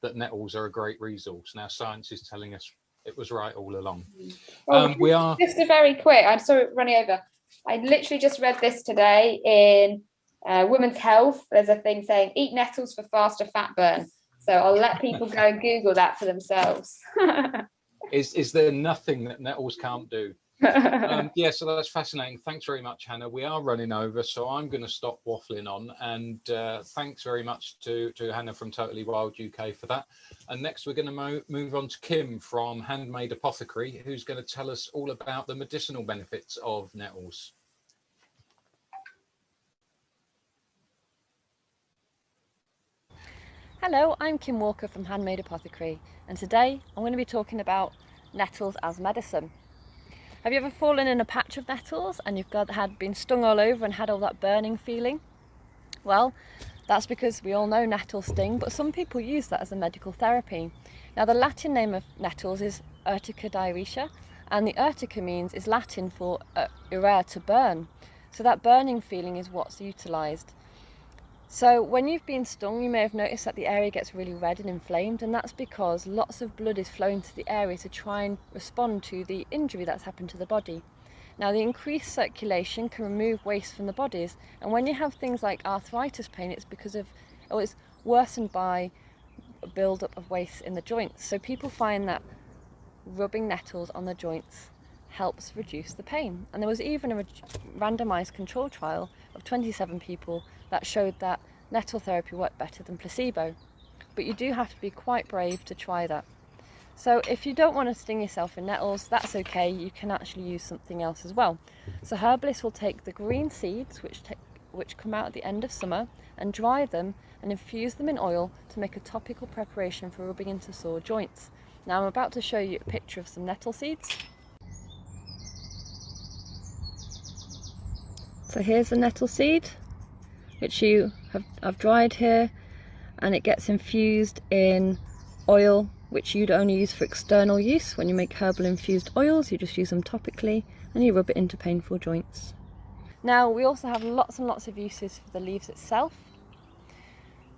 that nettles are a great resource. Now science is telling us it was right all along. We are just a very quick, I'm sorry running over, I literally just read this today in Women's Health. There's a thing saying eat nettles for faster fat burn, so I'll let people go and Google that for themselves. Is there nothing that nettles can't do? Yeah, so that's fascinating. Thanks very much, Hannah. We are running over, so I'm going to stop waffling on, and thanks very much to Hannah from Totally Wild UK for that. And next we're going to move on to Kim from Handmade Apothecary, who's going to tell us all about the medicinal benefits of nettles. Hello, I'm Kim Walker from Handmade Apothecary, and today I'm going to be talking about nettles as medicine. Have you ever fallen in a patch of nettles and you've been stung all over and had all that burning feeling? Well, that's because we all know nettles sting, but some people use that as a medical therapy. Now, the Latin name of nettles is Urtica diarrhea, and the urtica is Latin for urare, to burn. So that burning feeling is what's utilised. So when you've been stung, you may have noticed that the area gets really red and inflamed, and that's because lots of blood is flowing to the area to try and respond to the injury that's happened to the body. Now, the increased circulation can remove waste from the bodies, and when you have things like arthritis pain, it's because of, or it's worsened by a build-up of waste in the joints. So people find that rubbing nettles on the joints helps reduce the pain. And there was even a randomised control trial of 27 people that showed that nettle therapy worked better than placebo. But you do have to be quite brave to try that. So if you don't want to sting yourself in nettles, that's okay. You can actually use something else as well. So herbalists will take the green seeds, which come out at the end of summer, and dry them and infuse them in oil to make a topical preparation for rubbing into sore joints. Now I'm about to show you a picture of some nettle seeds. So here's the nettle seed, which I've dried here, and it gets infused in oil, which you'd only use for external use. When you make herbal infused oils, you just use them topically and you rub it into painful joints. Now, we also have lots and lots of uses for the leaves itself.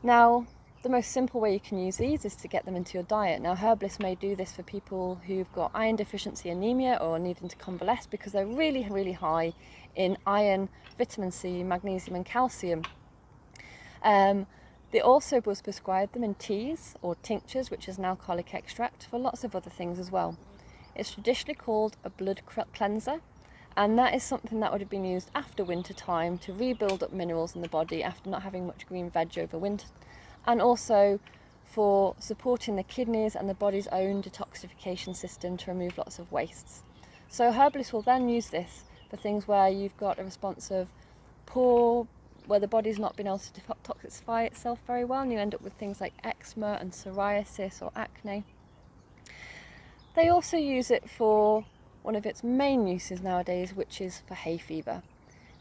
Now, the most simple way you can use these is to get them into your diet. Now, herbalists may do this for people who've got iron deficiency anemia or needing to convalesce, because they're really, really high in iron, vitamin C, magnesium and calcium. They also was prescribed them in teas or tinctures, which is an alcoholic extract, for lots of other things as well. It's traditionally called a blood cleanser, and that is something that would have been used after winter time to rebuild up minerals in the body after not having much green veg over winter, and also for supporting the kidneys and the body's own detoxification system to remove lots of wastes. So herbalists will then use this for things where you've got a response of poor, where the body's not been able to detoxify itself very well, and you end up with things like eczema and psoriasis or acne. They also use it for one of its main uses nowadays, which is for hay fever.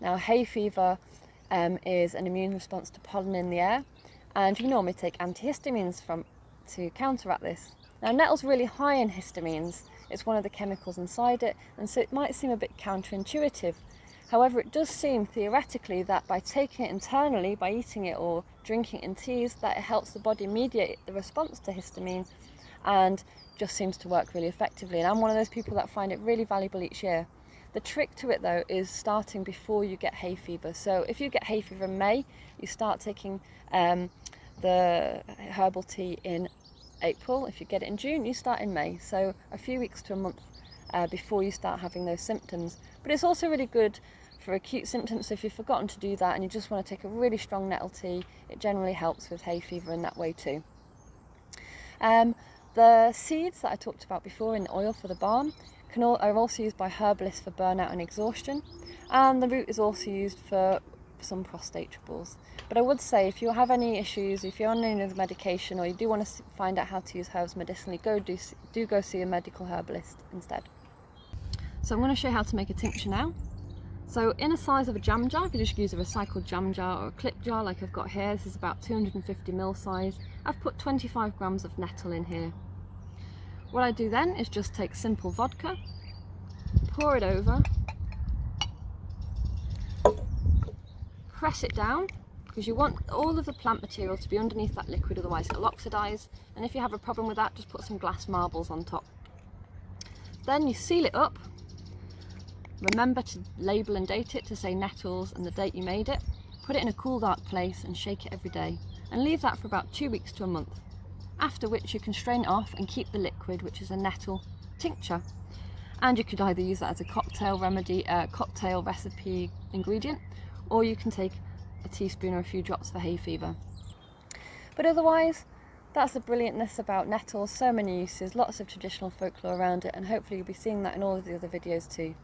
Now, hay fever is an immune response to pollen in the air, and you normally take antihistamines to counteract this. Now, nettle's really high in histamines. It's one of the chemicals inside it, and so it might seem a bit counterintuitive. However, it does seem theoretically that by taking it internally, by eating it or drinking it in teas, that it helps the body mediate the response to histamine, and just seems to work really effectively. And I'm one of those people that find it really valuable each year. The trick to it though is starting before you get hay fever. So if you get hay fever in May, you start taking the herbal tea in April. If you get it in June, you start in May. So a few weeks to a month before you start having those symptoms. But it's also really good for acute symptoms. So if you've forgotten to do that and you just want to take a really strong nettle tea, it generally helps with hay fever in that way too. The seeds that I talked about before in oil for the balm are also used by herbalists for burnout and exhaustion, and the root is also used for some prostate troubles. But I would say if you have any issues, if you're on any other medication, or you do want to find out how to use herbs medicinally, do go see a medical herbalist instead. So I'm going to show you how to make a tincture now. So in a size of a jam jar, if you just use a recycled jam jar or a clip jar like I've got here, this is about 250ml size, I've put 25 grams of nettle in here. What I do then is just take simple vodka, pour it over, press it down, because you want all of the plant material to be underneath that liquid, otherwise it'll oxidise, and if you have a problem with that, just put some glass marbles on top. Then you seal it up. Remember to label and date it to say Nettles and the date you made it. Put it in a cool, dark place and shake it every day, and leave that for about 2 weeks to a month, after which you can strain it off and keep the liquid, which is a nettle tincture. And you could either use that as a cocktail remedy, cocktail recipe ingredient, or you can take a teaspoon or a few drops for hay fever. But otherwise, that's the brilliantness about nettles. So many uses, lots of traditional folklore around it, and hopefully you'll be seeing that in all of the other videos too.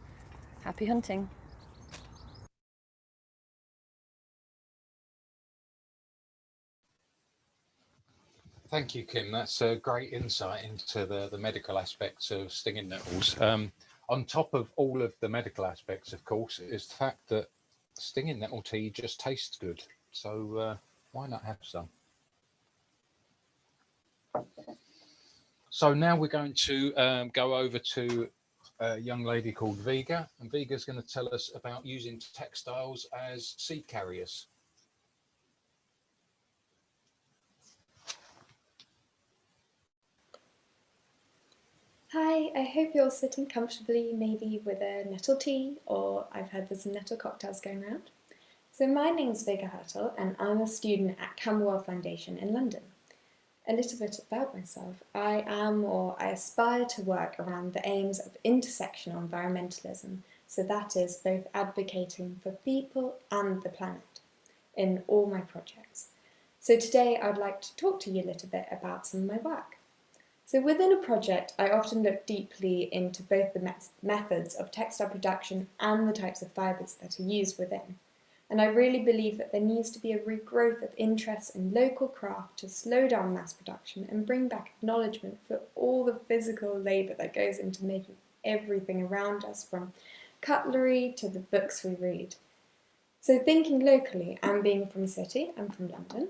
Happy hunting! Thank you, Kim. That's a great insight into the medical aspects of stinging nettles. On top of all of the medical aspects, of course, is the fact that stinging nettle tea just tastes good. So why not have some? So now we're going to go over to a young lady called Vega, and Vega's going to tell us about using textiles as seed carriers. Hi, I hope you're sitting comfortably, maybe with a nettle tea, or I've heard there's some nettle cocktails going around. So my name's Vega Hurtle, and I'm a student at Camberwell Foundation in London. A little bit about myself. I am, or I aspire to work around the aims of intersectional environmentalism, so that is both advocating for people and the planet in all my projects. So today I'd like to talk to you a little bit about some of my work. So within a project, I often look deeply into both the methods of textile production and the types of fibres that are used within. And I really believe that there needs to be a regrowth of interest in local craft to slow down mass production and bring back acknowledgement for all the physical labour that goes into making everything around us, from cutlery to the books we read. So thinking locally and being from a city, I'm from London,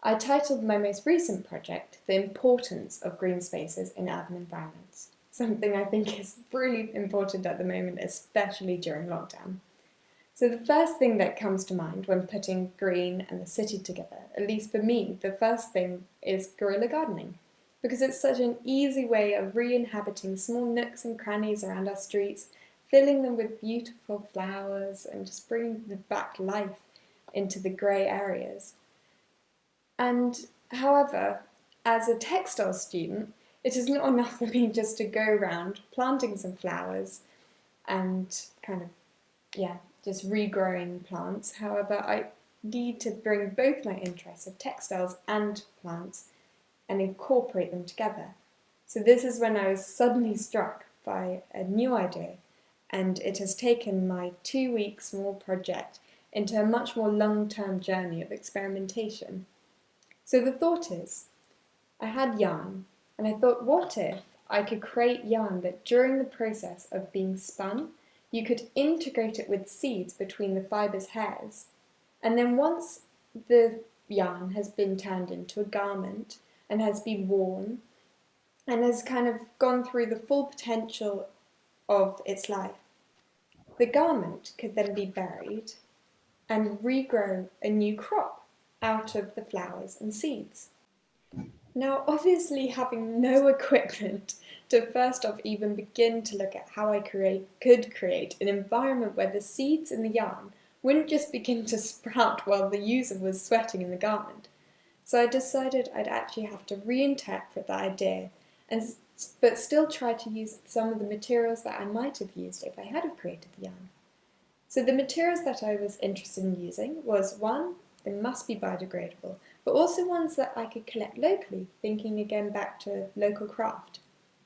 I titled my most recent project, The Importance of Green Spaces in Urban Environments, something I think is really important at the moment, especially during lockdown. So the first thing that comes to mind when putting green and the city together, at least for me, the first thing is guerrilla gardening, because it's such an easy way of re-inhabiting small nooks and crannies around our streets, filling them with beautiful flowers and just bringing back life into the grey areas. And however, as a textile student, it is not enough for me just to go around planting some flowers and just regrowing plants. However, I need to bring both my interests of textiles and plants and incorporate them together. So this is when I was suddenly struck by a new idea, and it has taken my 2-week small project into a much more long-term journey of experimentation. So the thought is, I had yarn, and I thought, what if I could create yarn that during the process of being spun, you could integrate it with seeds between the fiber's hairs. And then once the yarn has been turned into a garment and has been worn and has kind of gone through the full potential of its life, the garment could then be buried and regrow a new crop out of the flowers and seeds. Now, obviously, having no equipment to first off even begin to look at how I could create an environment where the seeds in the yarn wouldn't just begin to sprout while the user was sweating in the garment. So I decided I'd actually have to reinterpret the idea, but still try to use some of the materials that I might have used if I had have created the yarn. So the materials that I was interested in using was, one, they must be biodegradable, but also ones that I could collect locally, thinking again back to local craft.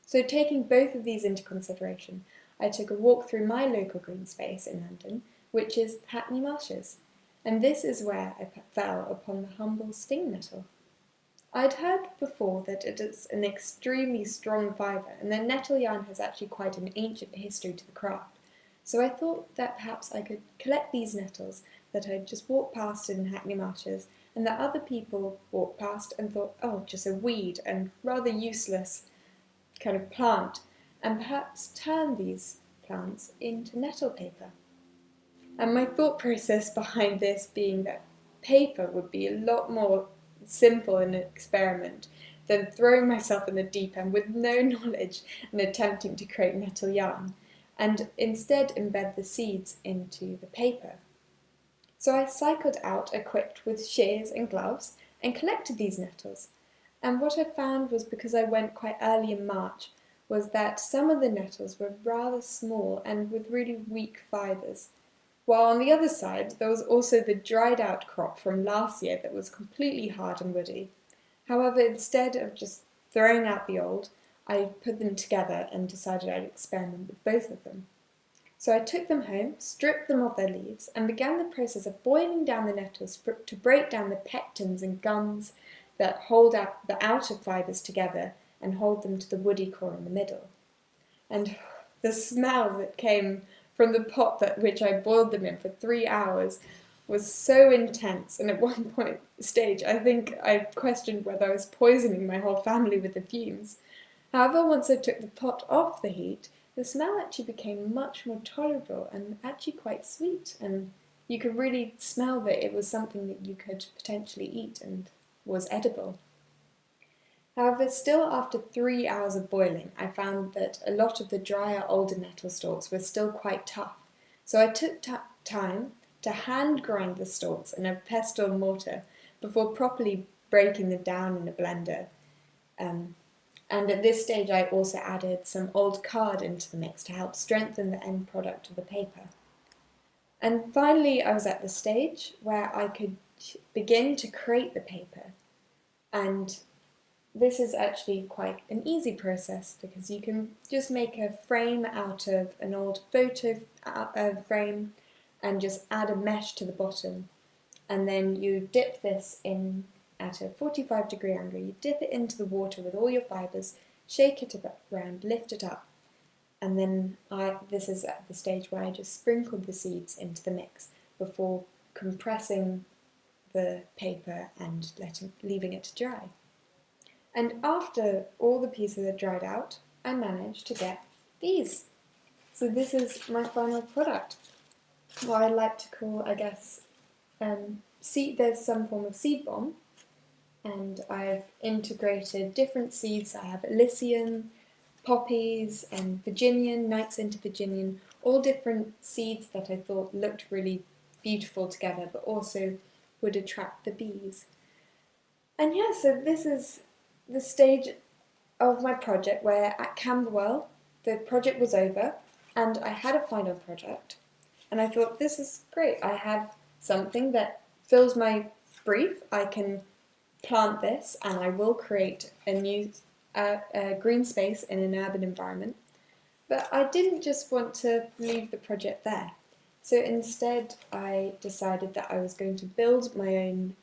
So taking both of these into consideration, I took a walk through my local green space in London, which is Hackney Marshes, and this is where I fell upon the humble sting nettle. I'd heard before that it is an extremely strong fibre, and that nettle yarn has actually quite an ancient history to the craft. So I thought that perhaps I could collect these nettles that I'd just walked past in Hackney Marshes, and that other people walked past and thought, oh, just a weed and rather useless kind of plant, and perhaps turn these plants into nettle paper. And my thought process behind this being that paper would be a lot more simple in an experiment than throwing myself in the deep end with no knowledge and attempting to create nettle yarn, and instead embed the seeds into the paper. So I cycled out equipped with shears and gloves and collected these nettles. And what I found was, because I went quite early in March, was that some of the nettles were rather small and with really weak fibres, while on the other side there was also the dried out crop from last year that was completely hard and woody. However, instead of just throwing out the old, I put them together and decided I'd experiment with both of them. So I took them home, stripped them of their leaves, and began the process of boiling down the nettles to break down the pectins and gums that hold out the outer fibres together and hold them to the woody core in the middle. And the smell that came from the pot which I boiled them in for 3 hours was so intense, and at one stage I think I questioned whether I was poisoning my whole family with the fumes. However, once I took the pot off the heat, the smell actually became much more tolerable and actually quite sweet, and you could really smell that it was something that you could potentially eat and was edible. However, still after 3 hours of boiling, I found that a lot of the drier, older nettle stalks were still quite tough. So I took time to hand grind the stalks in a pestle mortar before properly breaking them down in a blender. And at this stage, I also added some old card into the mix to help strengthen the end product of the paper. And finally, I was at the stage where I could begin to create the paper. And this is actually quite an easy process, because you can just make a frame out of an old photo frame and just add a mesh to the bottom. And then you dip this in at a 45-degree angle. You dip it into the water with all your fibres, shake it around, lift it up. And then this is at the stage where I just sprinkled the seeds into the mix before compressing the paper and leaving it to dry. And after all the pieces are dried out, I managed to get these. So this is my final product. What I like to call, I guess, there's some form of seed bomb, and I've integrated different seeds. I have Elysian, poppies, and Virginian, Nights into Virginian, all different seeds that I thought looked really beautiful together, but also would attract the bees. And yeah, so this is the stage of my project where at Camberwell the project was over and I had a final project, and I thought, this is great, I have something that fills my brief, I can plant this and I will create a new green space in an urban environment. But I didn't just want to leave the project there, so instead I decided that I was going to build my own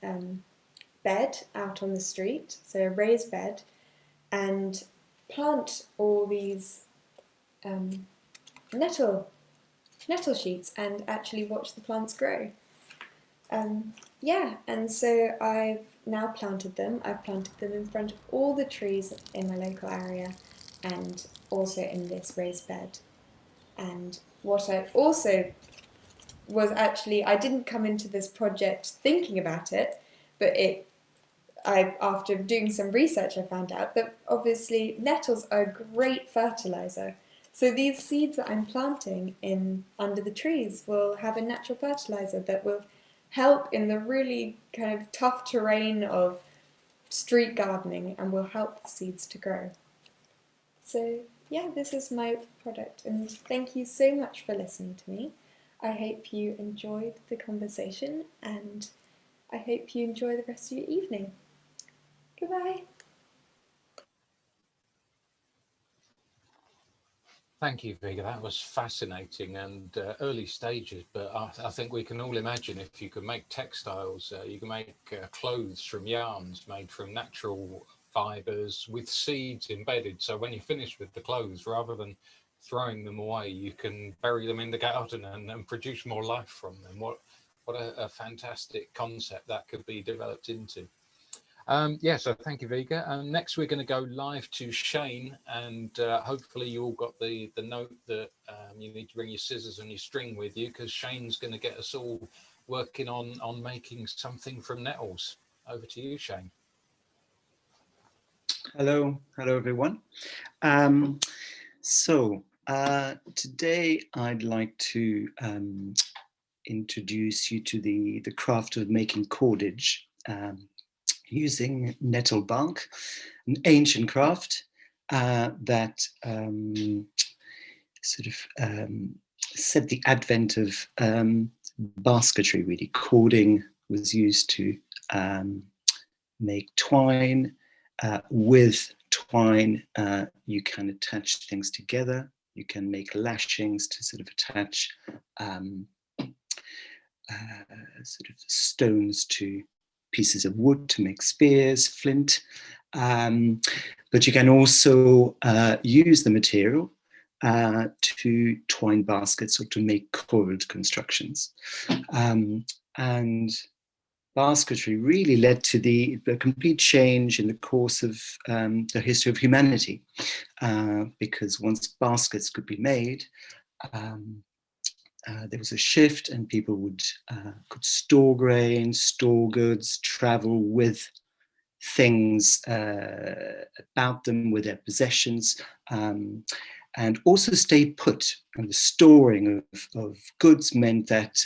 bed out on the street, so a raised bed, and plant all these nettle sheets and actually watch the plants grow. And so I've now planted them. I've planted them in front of all the trees in my local area and also in this raised bed. And what I also was actually, I didn't come into this project thinking about it, but after doing some research, I found out that obviously nettles are a great fertilizer. So these seeds that I'm planting in under the trees will have a natural fertilizer that will help in the really kind of tough terrain of street gardening and will help the seeds to grow. So yeah, this is my product, and thank you so much for listening to me. I hope you enjoyed the conversation, and I hope you enjoy the rest of your evening. Goodbye. Thank you, Vega. That was fascinating and early stages, but I think we can all imagine if you could make textiles, you can make clothes from yarns made from natural fibers with seeds embedded. So when you finish with the clothes, rather than throwing them away, you can bury them in the garden and produce more life from them. What a fantastic concept that could be developed into. Yeah, so thank you, Vega. Next, we're going to go live to Shane, and hopefully you all got the note that you need to bring your scissors and your string with you, because Shane's going to get us all working on making something from nettles. Over to you, Shane. Hello everyone. Today I'd like to introduce you to the craft of making cordage using nettle bark, an ancient craft that set the advent of basketry, really. Cording was used to make twine. With twine, you can attach things together. You can make lashings to sort of attach stones to pieces of wood to make spears, flint. But you can also use the material to twine baskets or to make coiled constructions. And basketry really led to the complete change in the course of the history of humanity, because once baskets could be made, there was a shift, and people could store grain, store goods, travel with things about them, with their possessions, and also stay put. And the storing of goods meant that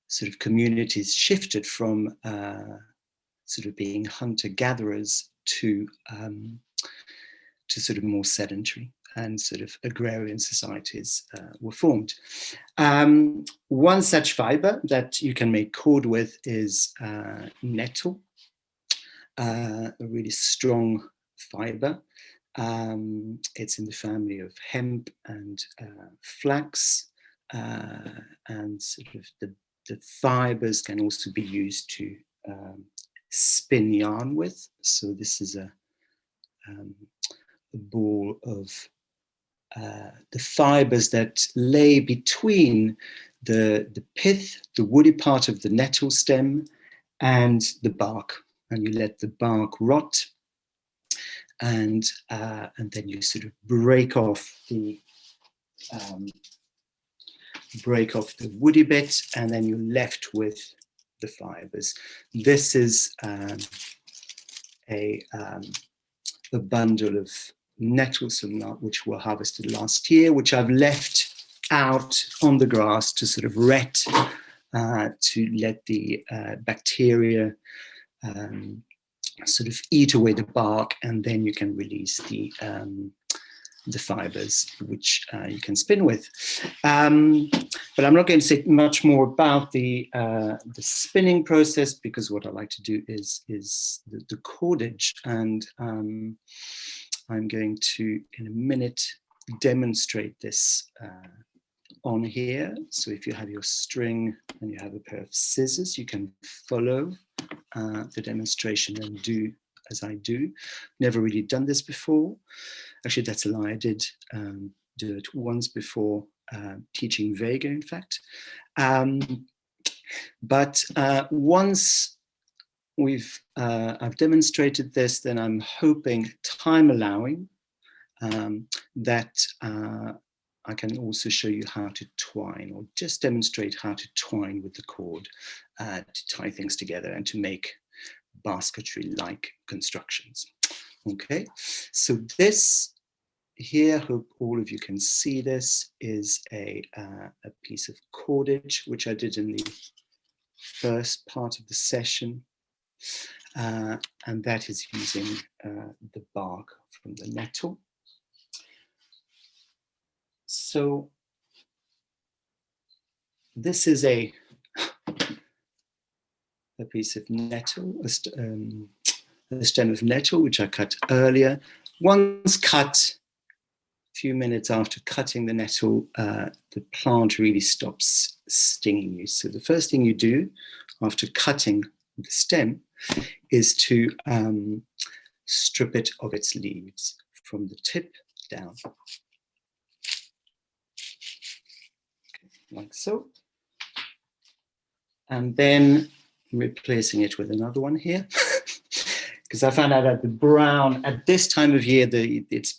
sort of communities shifted from sort of being hunter-gatherers to sort of more sedentary, and sort of agrarian societies were formed. One such fiber that you can make cord with is nettle, a really strong fiber. It's in the family of hemp and flax, and sort of the fibers can also be used to spin yarn with. So this is a ball of the fibers that lay between the pith, the woody part of the nettle stem, and the bark. And you let the bark rot, and then you sort of break off the woody bit, and then you're left with the fibers. This is a bundle of nettles which were harvested last year, which I've left out on the grass to sort of let the bacteria sort of eat away the bark, and then you can release the fibers, which you can spin with. But I'm not going to say much more about the spinning process, because what I like to do is the cordage, and I'm going to, in a minute, demonstrate this on here. So if you have your string and you have a pair of scissors, you can follow the demonstration and do as I do. Never really done this before. Actually, that's a lie. I did do it once before teaching Vega, in fact. But once I've demonstrated this, then I'm hoping, time allowing, that I can also show you how to twine, or just demonstrate how to twine with the cord to tie things together and to make basketry-like constructions. Okay, so this here, hope all of you can see this, is a piece of cordage, which I did in the first part of the session. And that is using the bark from the nettle. So this is a piece of nettle, a stem of nettle, which I cut earlier. Once cut, a few minutes after cutting the nettle, the plant really stops stinging you. So the first thing you do after cutting the stem is to strip it of its leaves from the tip down, like so. And then replacing it with another one here. Because I found out that the brown, at this time of year,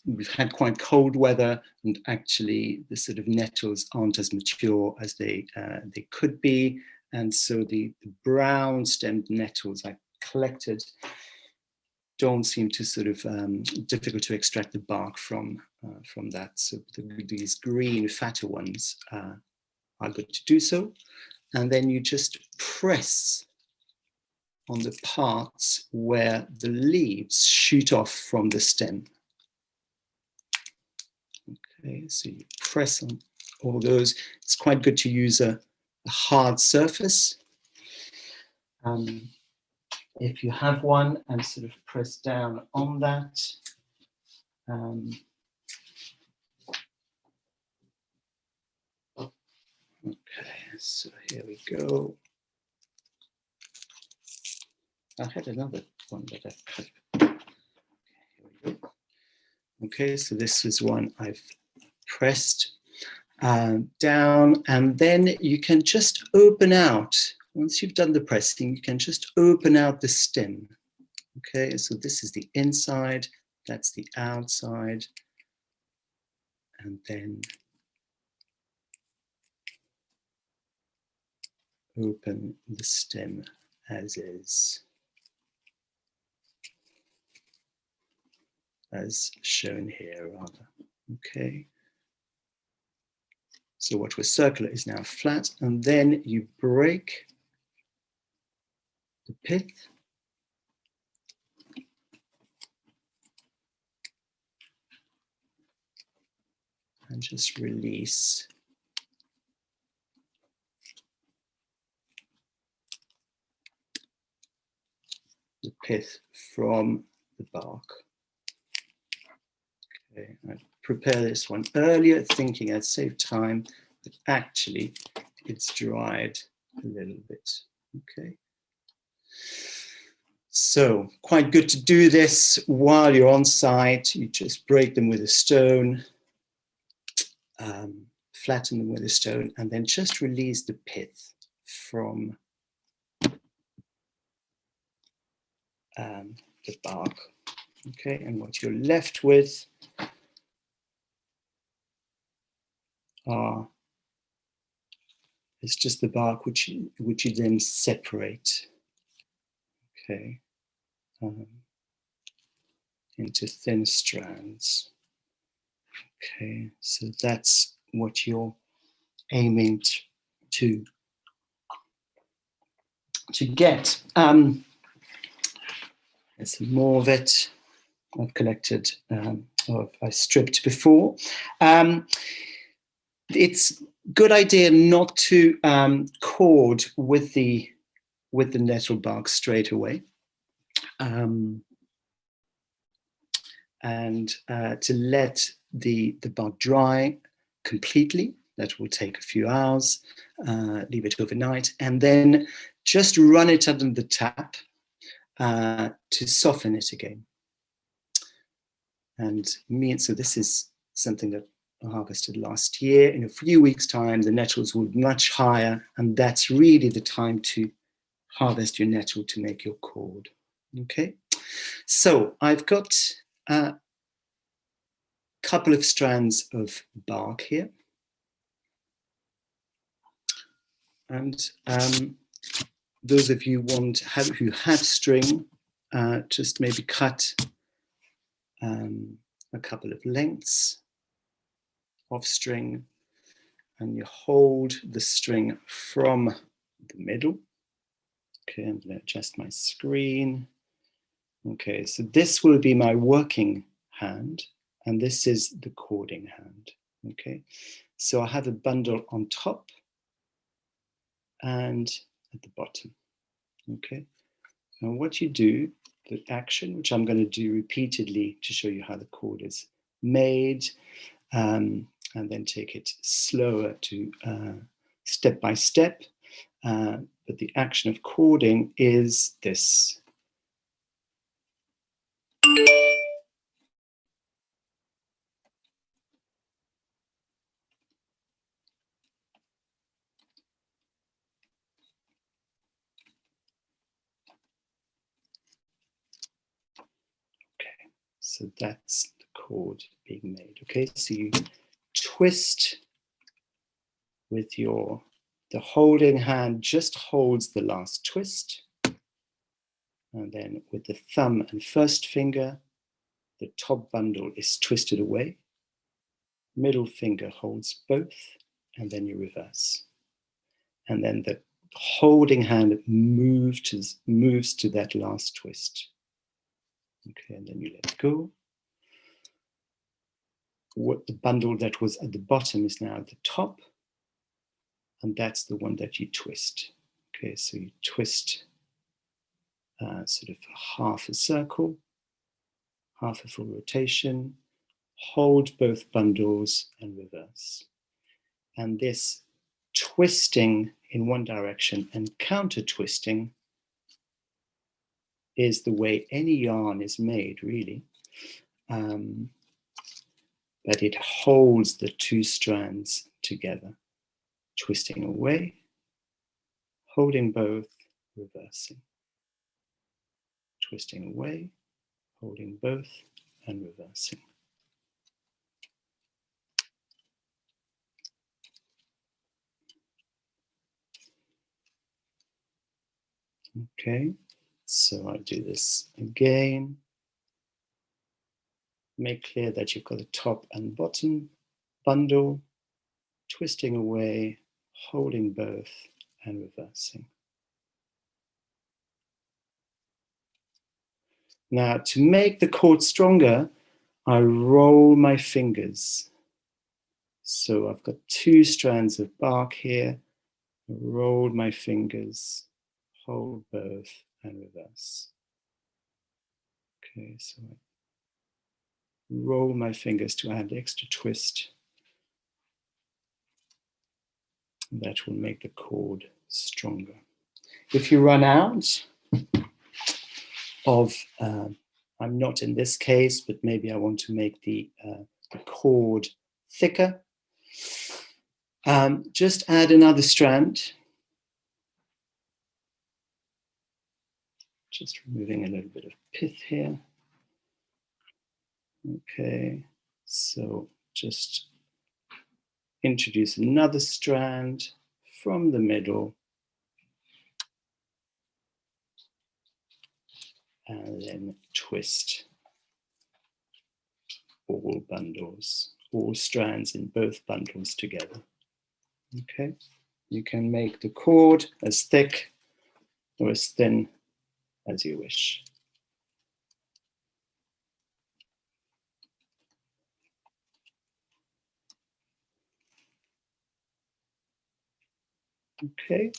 we've had quite cold weather, and actually the sort of nettles aren't as mature as they could be. And so the brown stemmed nettles I collected don't seem to sort of difficult to extract the bark from that. So these green fatter ones are good to do so. And then you just press on the parts where the leaves shoot off from the stem. Okay, so you press on all those. It's quite good to use a hard surface. If you have one, and sort of press down on that. Okay, so here we go. I had another one that I cut. Okay, here we go. Okay, so this is one I've pressed down, and then you can just open out. Once you've done the pressing, you can just open out the stem. Okay, so this is the inside, that's the outside, and then open the stem as is, as shown here rather. Okay, so what was circular is now flat, and then you break the pith and just release the pith from the bark. Okay, I prepared this one earlier thinking I'd save time, but actually it's dried a little bit. Okay. So quite good to do this while you're on site. You just break them with a stone, flatten them with a stone, and then just release the pith from the bark. Okay, and what you're left with is just the bark which you then separate. Okay, into thin strands. Okay, so that's what you're aiming to get. There's some more of it I've collected, I stripped before. It's good idea not to cord with the nettle bark straight away, and to let the bark dry completely. That will take a few hours. Leave it overnight, and then just run it under the tap to soften it again. So this is something that I harvested last year. In a few weeks' time, the nettles will be much higher, and that's really the time to harvest your nettle to make your cord. Okay, so I've got a couple of strands of bark here, and those of you who have string, just maybe cut a couple of lengths of string, and you hold the string from the middle. Okay, I'm going to adjust my screen. Okay, so this will be my working hand, and this is the cording hand. Okay, so I have a bundle on top and at the bottom. Okay, and what you do, the action, which I'm going to do repeatedly to show you how the cord is made, and then take it slower to step by step. But the action of cording is this. Okay, so that's the cord being made. Okay, so you twist with the holding hand just holds the last twist. And then with the thumb and first finger, the top bundle is twisted away. Middle finger holds both, and then you reverse. And then the holding hand moves to that last twist. Okay, and then you let go. What the bundle that was at the bottom is now at the top, and that's the one that you twist. Okay, so you twist sort of half a circle, half a full rotation, hold both bundles and reverse. And this twisting in one direction and counter twisting is the way any yarn is made, really. But it holds the two strands together, twisting away, holding both, reversing. Twisting away, holding both, and reversing. Okay, so I'll do this again. Make clear that you've got a top and bottom bundle, twisting away, holding both, and reversing. Now, to make the cord stronger, I roll my fingers. So I've got two strands of bark here. I roll my fingers, hold both, and reverse. Okay, so I roll my fingers to add extra twist. That will make the cord stronger. If you run out of, I'm not in this case, but maybe I want to make the cord thicker, just add another strand. Just removing a little bit of pith here. Okay, so just introduce another strand from the middle, and then twist all bundles, all strands in both bundles together. Okay, you can make the cord as thick or as thin as you wish. Okay.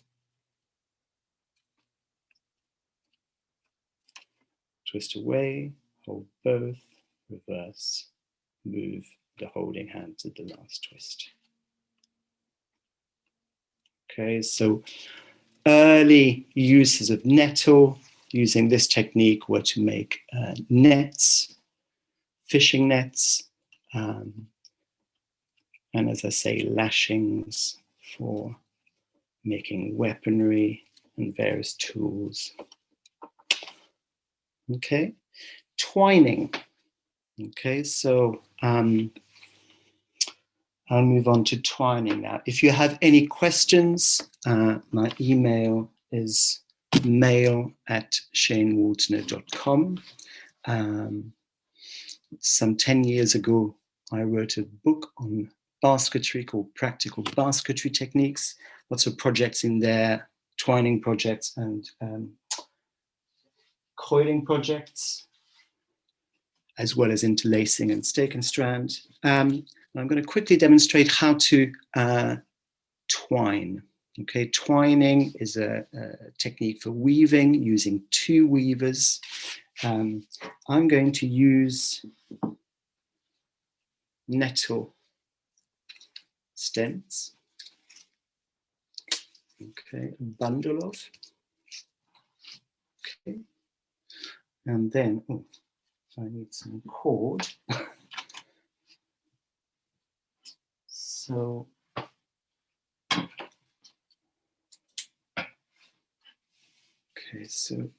Twist away, hold both, reverse, move the holding hand to the last twist. Okay, so early uses of nettle using this technique were to make nets, fishing nets, and as I say, lashings for making weaponry and various tools. Okay, twining. Okay, so I'll move on to twining now. If you have any questions, my email is mail@shanewaltner.com. Some 10 years ago, I wrote a book on basketry called Practical Basketry Techniques. Lots of projects in there, twining projects and coiling projects, as well as interlacing and stake and strand. I'm going to quickly demonstrate how to twine. Okay, twining is a technique for weaving using 2 weavers. I'm going to use nettle stems. Okay, a bundle of. Okay, and then, oh, I need some cord. So, okay, so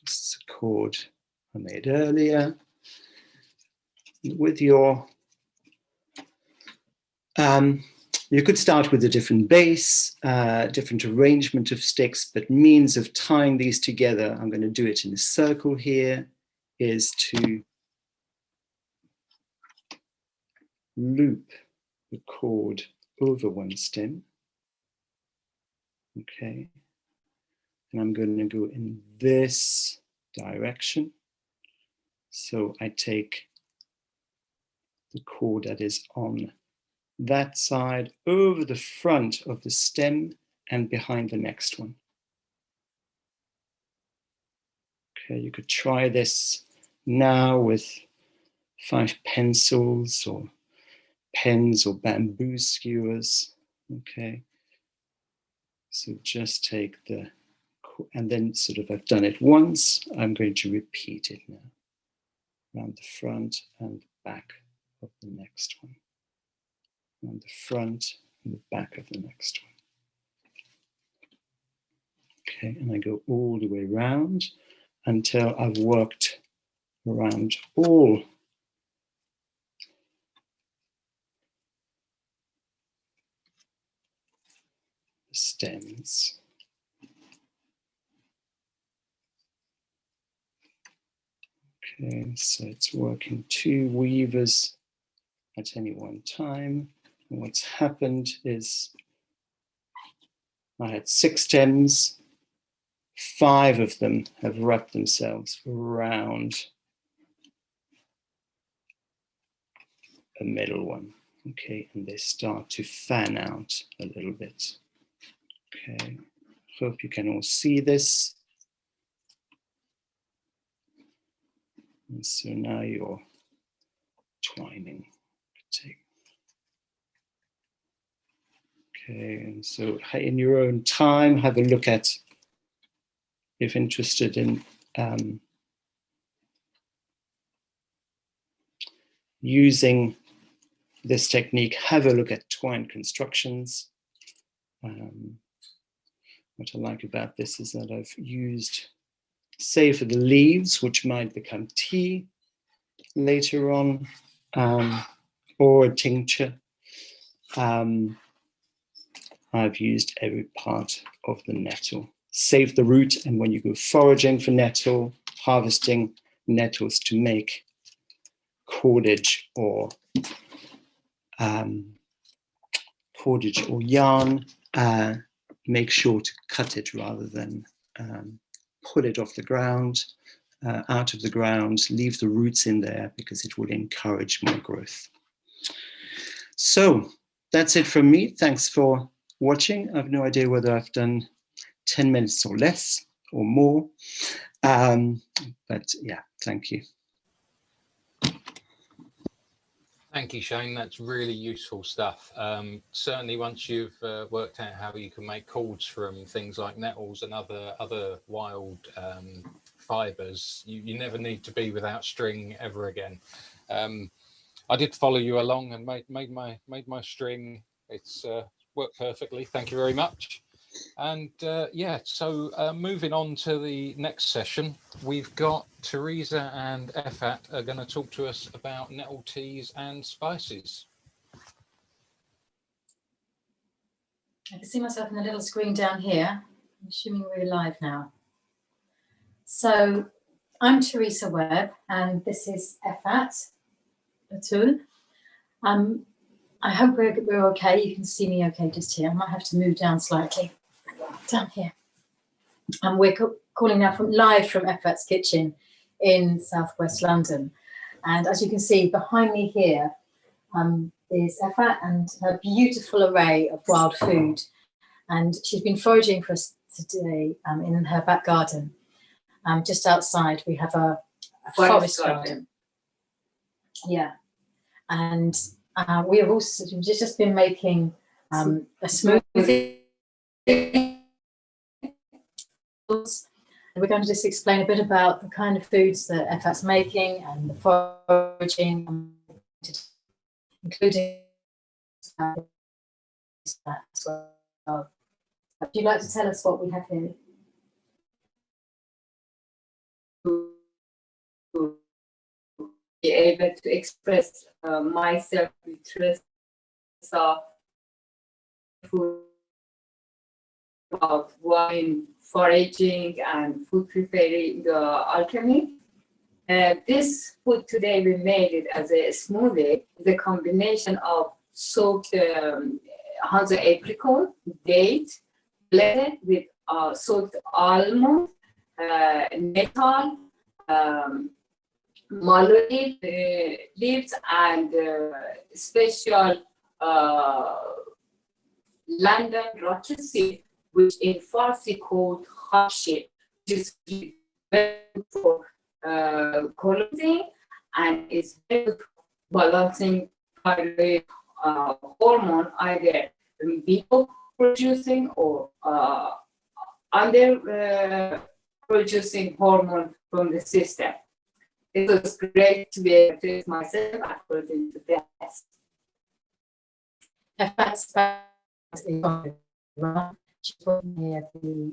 this is a cord I made earlier. With your, you could start with a different base, different arrangement of sticks, but means of tying these together, I'm going to do it in a circle here, is to loop the cord over one stem. Okay, and I'm going to go in this direction. So I take the cord that is on that side over the front of the stem and behind the next one. Okay, you could try this now with 5 pencils or pens or bamboo skewers. Okay, so just take the, and then sort of I've done it once, I'm going to repeat it now. Around the front and the back of the next one. Around the front and the back of the next one. Okay, and I go all the way around until I've worked around all the stems. Okay, so it's working 2 weavers at any one time. And what's happened is I had 6 stems, 5 of them have wrapped themselves around a middle one. Okay, and they start to fan out a little bit. Okay, hope you can all see this. And so now you're twining. Okay, and so in your own time, have a look at, if interested in using this technique, have a look at twine constructions. What I like about this is that I've used, say for the leaves, which might become tea later on, or a tincture, I've used every part of the nettle. Save the root, and when you go foraging for nettle, harvesting nettles to make cordage or yarn, make sure to cut it rather than pull it off the ground, out of the ground, leave the roots in there because it will encourage more growth. So that's it from me. Thanks for watching. I have no idea whether I've done 10 minutes or less or more, but yeah, thank you. Thank you, Shane. That's really useful stuff. Certainly once you've worked out how you can make cords from things like nettles and other wild fibres, you never need to be without string ever again. I did follow you along and made my string. It's worked perfectly. Thank you very much. And yeah, so moving on to the next session, we've got Teresa and Efat are going to talk to us about nettle teas and spices. I can see myself in the little screen down here. I'm assuming we're live now. So I'm Teresa Webb, and this is Efat Atul. I hope we're okay. You can see me okay just here. I might have to move down slightly. Down here. And we're calling now live from Efat's kitchen in southwest London. And as you can see behind me here is Efat and her beautiful array of wild food. And she's been foraging for us today in her back garden. Just outside, we have a forest garden. Yeah. And we have also just been making a smoothie. And we're going to just explain a bit about the kind of foods that Efat's making and the foraging, including that as well. Would you like to tell us what we have here? Be able to express myself with trust of food, about wine, foraging, and food preparing alchemy. This food today we made it as a smoothie, the combination of soaked Hanzo apricot, date, blended with soaked almond, nettle, mulberry leaves, and special London rocket seed, which in Farsi called hakshi, which is very good for coloring and is very good balancing thyroid hormone, either before producing or under producing hormone from the system. It was great to be able to use myself according to this. Efat's she's working here at the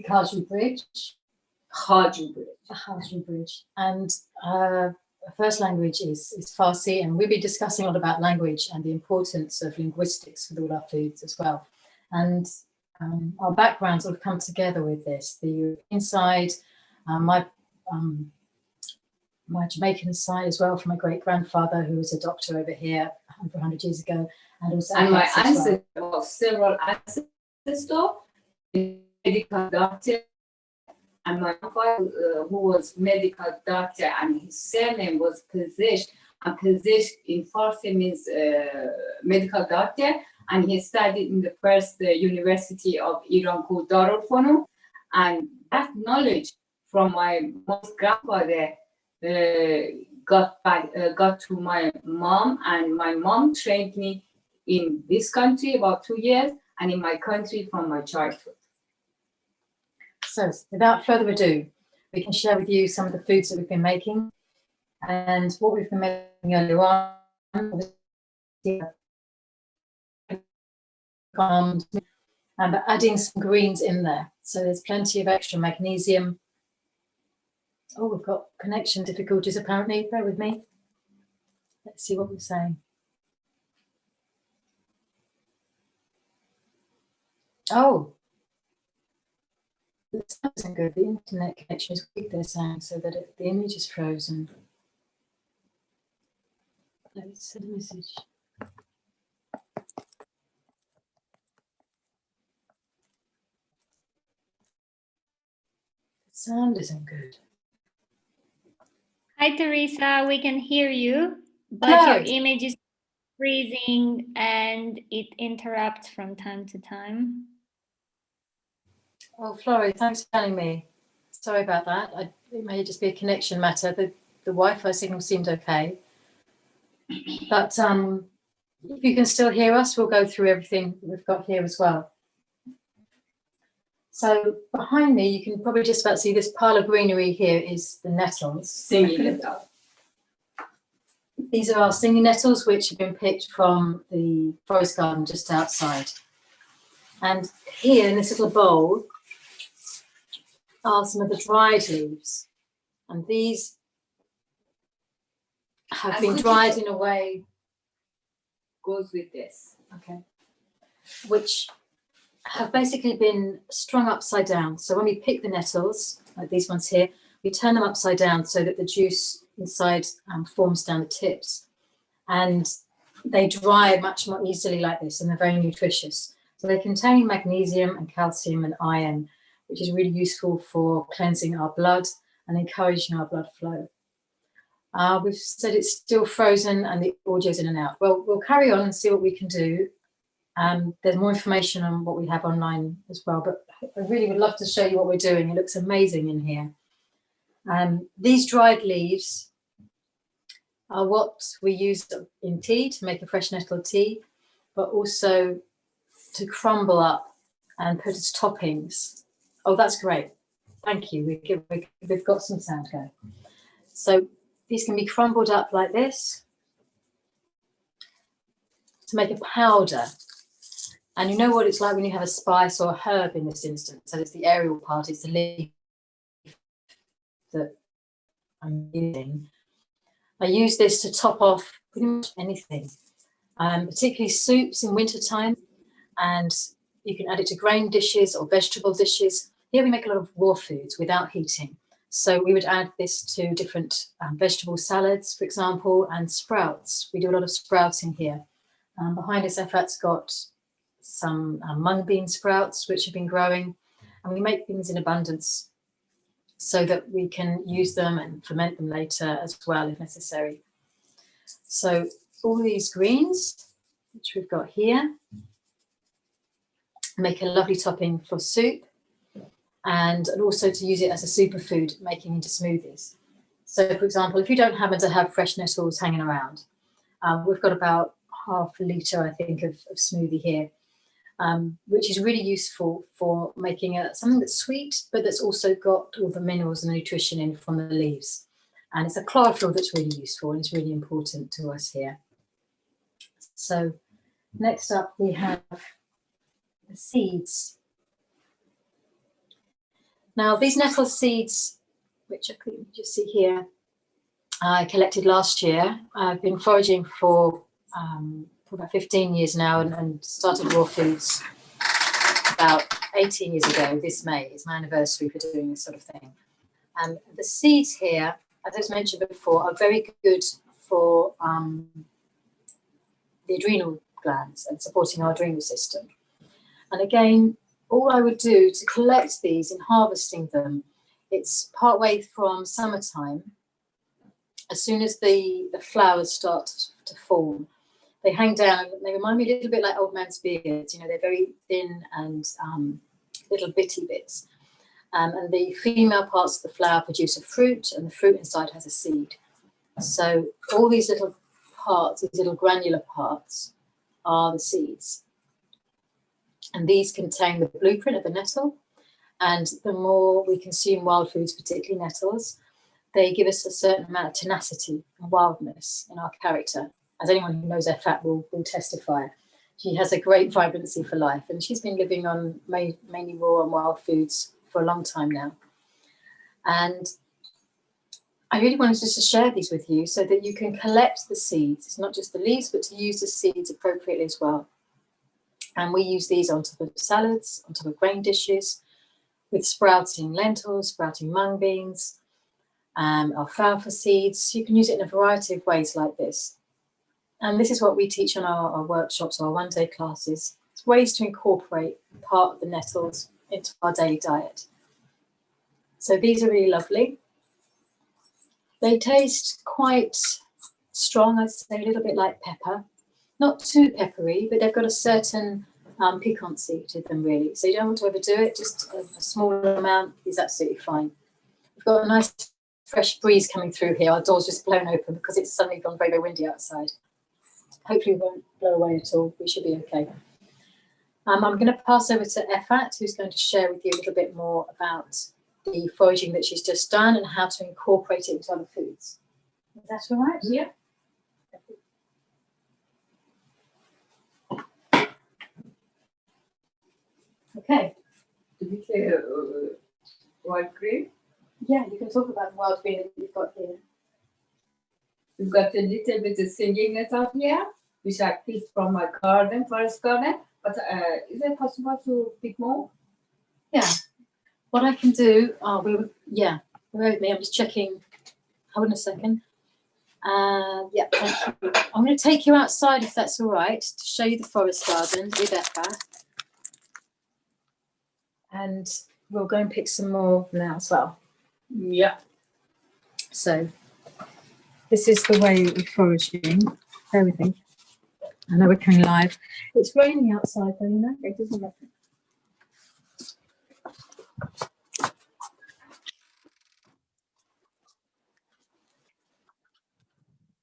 Khaju Bridge. Khaju Bridge. And her first language is Farsi, and we'll be discussing a lot about language and the importance of linguistics with all our foods as well. And our backgrounds will come together with this. The European side, my Jamaican side as well, from my great-grandfather, who was a doctor over here over 100 years ago, and also my ancestors, several ancestors, medical doctor, and my uncle, who was medical doctor, and his surname was Pezish, and Pezish in Farsi means medical doctor, and he studied in the first university of Iran called Darul Funun, and that knowledge from my mom's grandfather got to my mom, and my mom trained me in this country about 2 years, and in my country from my childhood. So without further ado, we can share with you some of the foods that we've been making and what we've been making earlier on. And adding some greens in there. So there's plenty of extra magnesium. Oh, we've got connection difficulties apparently. Bear with me. Let's see what we're saying. Oh, the sound isn't good. The internet connection is weak, they're saying, so that the image is frozen. Let's send a message. The sound isn't good. Hi, Teresa. We can hear you, but Hello. your image is freezing and it interrupts from time to time. Oh, Florrie, thanks for telling me. Sorry about that. It may just be a connection matter. The Wi-Fi signal seemed okay. But if you can still hear us, we'll go through everything we've got here as well. So behind me, you can probably just about see this pile of greenery here is the nettles. Singing nettle. These are our singing nettles, which have been picked from the forest garden just outside. And here in this little bowl are some of the dried leaves. And these have been dried in a way goes with this. Okay. Which have basically been strung upside down. So when we pick the nettles, like these ones here, we turn them upside down so that the juice inside forms down the tips. And they dry much more easily like this, and they're very nutritious. So they contain magnesium and calcium and iron, which is really useful for cleansing our blood and encouraging our blood flow. We've said it's still frozen and the audio's in and out. Well, we'll carry on and see what we can do. There's more information on what we have online as well, but I really would love to show you what we're doing. It looks amazing in here. These dried leaves are what we use in tea to make a fresh nettle tea, but also to crumble up and put as toppings. Oh, that's great. Thank you. We've got some sound going. So these can be crumbled up like this to make a powder. And you know what it's like when you have a spice or a herb in this instance. So it's the aerial part, it's the leaf that I'm using. I use this to top off pretty much anything, particularly soups in wintertime. And you can add it to grain dishes or vegetable dishes. Here we make a lot of raw foods without heating. So we would add this to different vegetable salads, for example, and sprouts. We do a lot of sprouting here. Behind us, Efat's got some mung bean sprouts, which have been growing. And we make things in abundance so that we can use them and ferment them later as well if necessary. So all these greens, which we've got here, make a lovely topping for soup, and also to use it as a superfood, making into smoothies. So for example, if you don't happen to have fresh nettles hanging around, we've got about half a litre, I think, of smoothie here, which is really useful for making something that's sweet, but that's also got all the minerals and the nutrition in from the leaves. And it's a chlorophyll that's really useful and it's really important to us here. So next up we have the seeds. Now these nettle seeds, which I can just see here, I collected last year. I've been foraging for about 15 years now and started raw foods about 18 years ago. This May is my anniversary for doing this sort of thing. And the seeds here, as I mentioned before, are very good for the adrenal glands and supporting our adrenal system. And again, all I would do to collect these in harvesting them, it's partway from summertime. As soon as the flowers start to form, they hang down and they remind me a little bit like old man's beards. You know, they're very thin and little bitty bits. And the female parts of the flower produce a fruit, and the fruit inside has a seed. So all these little parts, these little granular parts, are the seeds. And these contain the blueprint of the nettle. And the more we consume wild foods, particularly nettles, they give us a certain amount of tenacity and wildness in our character. As anyone who knows Efat will testify. She has a great vibrancy for life, and she's been living on mainly raw and wild foods for a long time now. And I really wanted just to share these with you so that you can collect the seeds. It's not just the leaves, but to use the seeds appropriately as well. And we use these on top of salads, on top of grain dishes, with sprouting lentils, sprouting mung beans, alfalfa seeds. You can use it in a variety of ways like this. And this is what we teach on our workshops, our one-day classes. It's ways to incorporate part of the nettles into our daily diet. So these are really lovely. They taste quite strong, I'd say, a little bit like pepper. Not too peppery, but they've got a certain piquancy to them, really. So you don't want to overdo it, just a small amount is absolutely fine. We've got a nice fresh breeze coming through here. Our door's just blown open because it's suddenly gone very, very windy outside. Hopefully it won't blow away at all. We should be okay. I'm going to pass over to Efat, who's going to share with you a little bit more about the foraging that she's just done and how to incorporate it into other foods. Is that all right? Yeah. Okay. Did you say wild green? Yeah, you can talk about the wild green that you've got here. We've got a little bit of singing nettle here, which I picked from my garden, forest garden, But is it possible to pick more? Yeah. What I can do, yeah, bear with me, I'm just checking. Hold on a second. Yeah, thank you. I'm going to take you outside if that's all right to show you the forest garden with Effa. And we'll go and pick some more now as well. Yeah. So this is the way we're foraging. Bear with me. I know we're coming live. It's raining outside though, you know, it doesn't matter.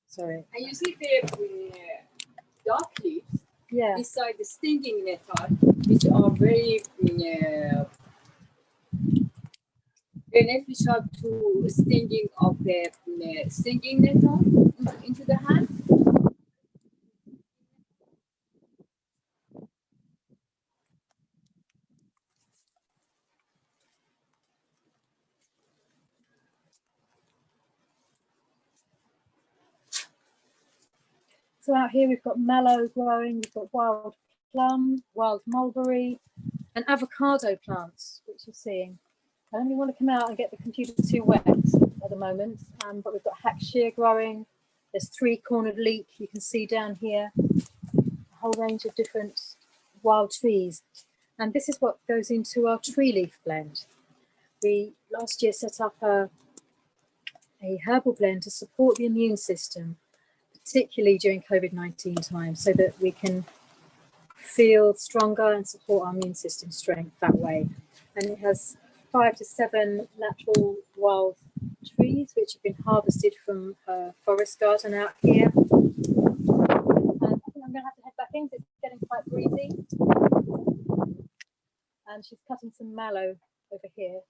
Sorry. And you see the dark leaves beside the stinging nettle, which are very beneficial to stinging of the stinging nettle into the hand. So out here we've got mallow growing, we've got wild plum, wild mulberry, and avocado plants, which you're seeing. I don't really want to come out and get the computer too wet at the moment, but we've got hackshire growing. There's 3-cornered leek you can see down here, a whole range of different wild trees. And this is what goes into our tree leaf blend. We last year set up a herbal blend to support the immune system, particularly during COVID-19 time, so that we can feel stronger and support our immune system strength that way. And it has 5 to 7 natural wild trees which have been harvested from a forest garden out here. And I think I'm going to have to head back in because it's getting quite breezy. And she's cutting some mallow over here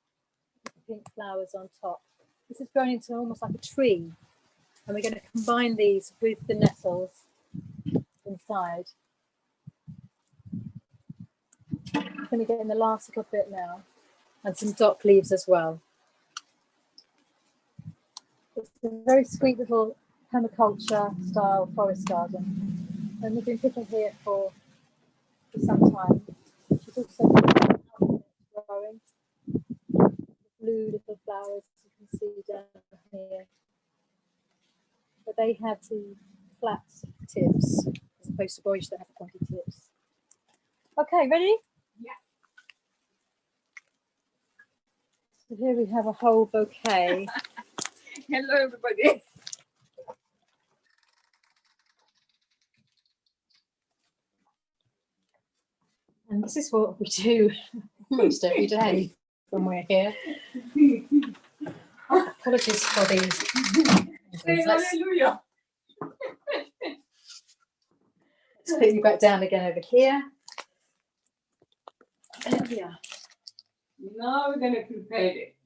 with the pink flowers on top. This is grown into almost like a tree. And we're going to combine these with the nettles inside. I'm going to get in the last little bit now, and some dock leaves as well. It's a very sweet little permaculture style forest garden, and we've been picking here for some time. She's also growing blue little flowers you can see down here. But they have the flat tips as opposed to boys that have pointy tips. Okay, ready? Yeah. So here we have a whole bouquet. Hello, everybody. And this is what we do almost every day when we're here. Apologies for these. Hallelujah. Let's put you back down again over here. There we are. Now we're going to prepare it.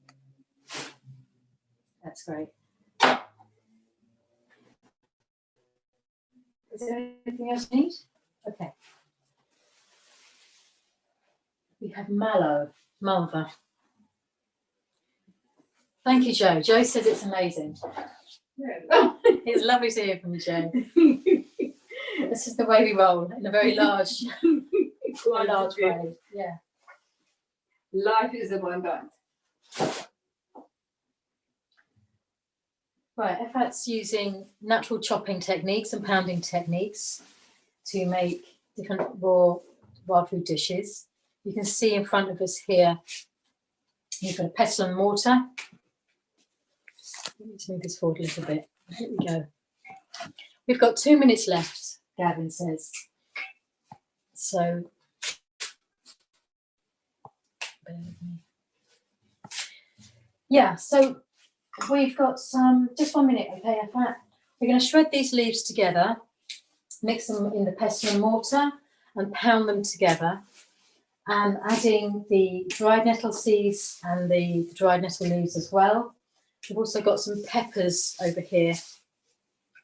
That's great. Is there anything else you need? Okay. We have mallow, malva. Thank you, Joe. Joe says it's amazing. Yeah. It's lovely to hear from you, Joe. This is the way we roll in a very large, way. Yeah. Life is abundant. Right, Effat's using natural chopping techniques and pounding techniques to make different raw wild food dishes. You can see in front of us here, you've got a pestle and mortar. Let me just move this forward a little bit. Here we go. We've got 2 minutes left, Gavin says. So, bear with me. Yeah, so we've got just 1 minute, okay, Effat. We're going to shred these leaves together, mix them in the pestle and mortar, and pound them together. And adding the dried nettle seeds and the dried nettle leaves as well. We've also got some peppers over here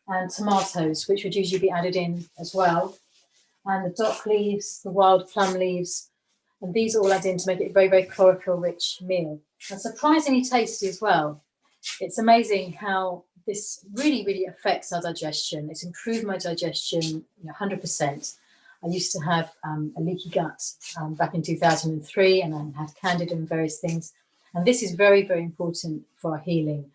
and tomatoes, which would usually be added in as well. And the dock leaves, the wild plum leaves, and these all add in to make it a very, very chlorophyll rich meal. And surprisingly tasty as well. It's amazing how this really, really affects our digestion. It's improved my digestion 100%. I used to have a leaky gut back in 2003, and I had candida and various things. And this is very, very important for our healing.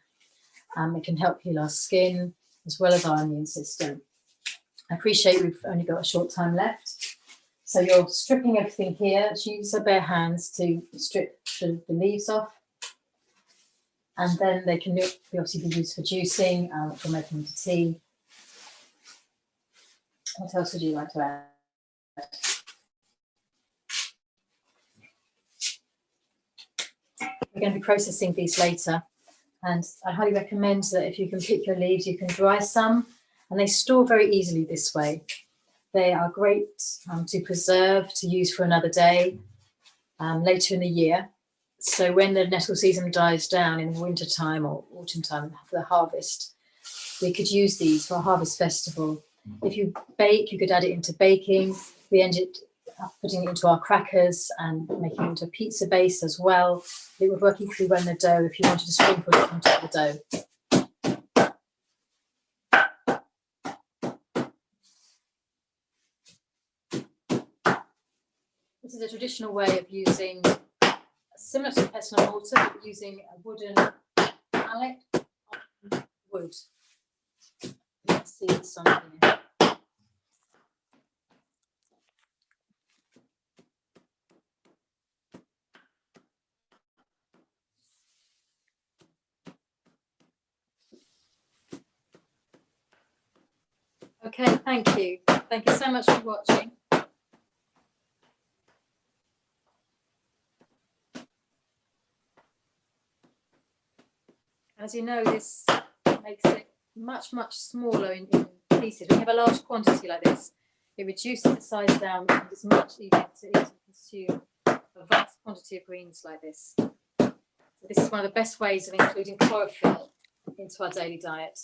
It can help heal our skin as well as our immune system. I appreciate we've only got a short time left. So you're stripping everything here. Use your bare hands to strip the leaves off. And then they can obviously be used for juicing, for making into tea. What else would you like to add? We're going to be processing these later. And I highly recommend that if you can pick your leaves, you can dry some. And they store very easily this way. They are great to preserve, to use for another day later in the year. So when the nettle season dies down in winter time or autumn time for the harvest, we could use these for a harvest festival. If you bake, you could add it into baking. We ended up putting it into our crackers and making it into a pizza base as well. It would work equally well in the dough if you wanted to sprinkle it on top of the dough. This is a traditional way of using, similar to pestle and mortar, but using a wooden mallet on wood. You can see some here. Okay, thank you. Thank you so much for watching. As you know, this makes it much, much smaller in pieces. When you have a large quantity like this, it reduces the size down and it's much easier to eat and consume a vast quantity of greens like this. So this is one of the best ways of including chlorophyll into our daily diet.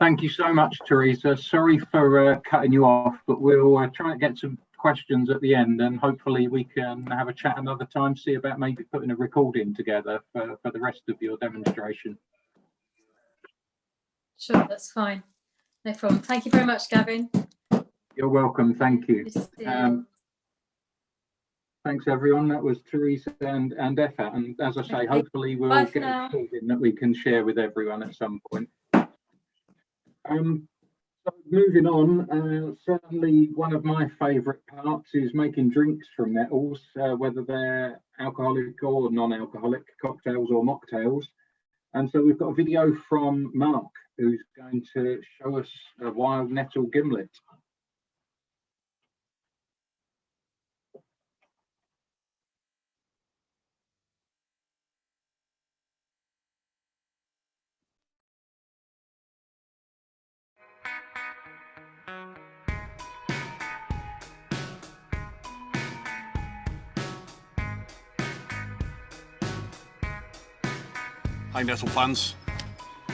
Thank you so much, Teresa. Sorry for cutting you off, but we'll try and get some questions at the end, and hopefully we can have a chat another time, see about maybe putting a recording together for the rest of your demonstration. Sure, that's fine. No problem. Thank you very much, Gavin. You're welcome. Thank you. Thanks, everyone. That was Teresa and Effa. And as I say, hopefully we'll get a recording that we can share with everyone at some point. So moving on, certainly one of my favourite parts is making drinks from nettles, whether they're alcoholic or non-alcoholic cocktails or mocktails. And so we've got a video from Mark, who's going to show us a wild nettle gimlet. Hi Nettle fans,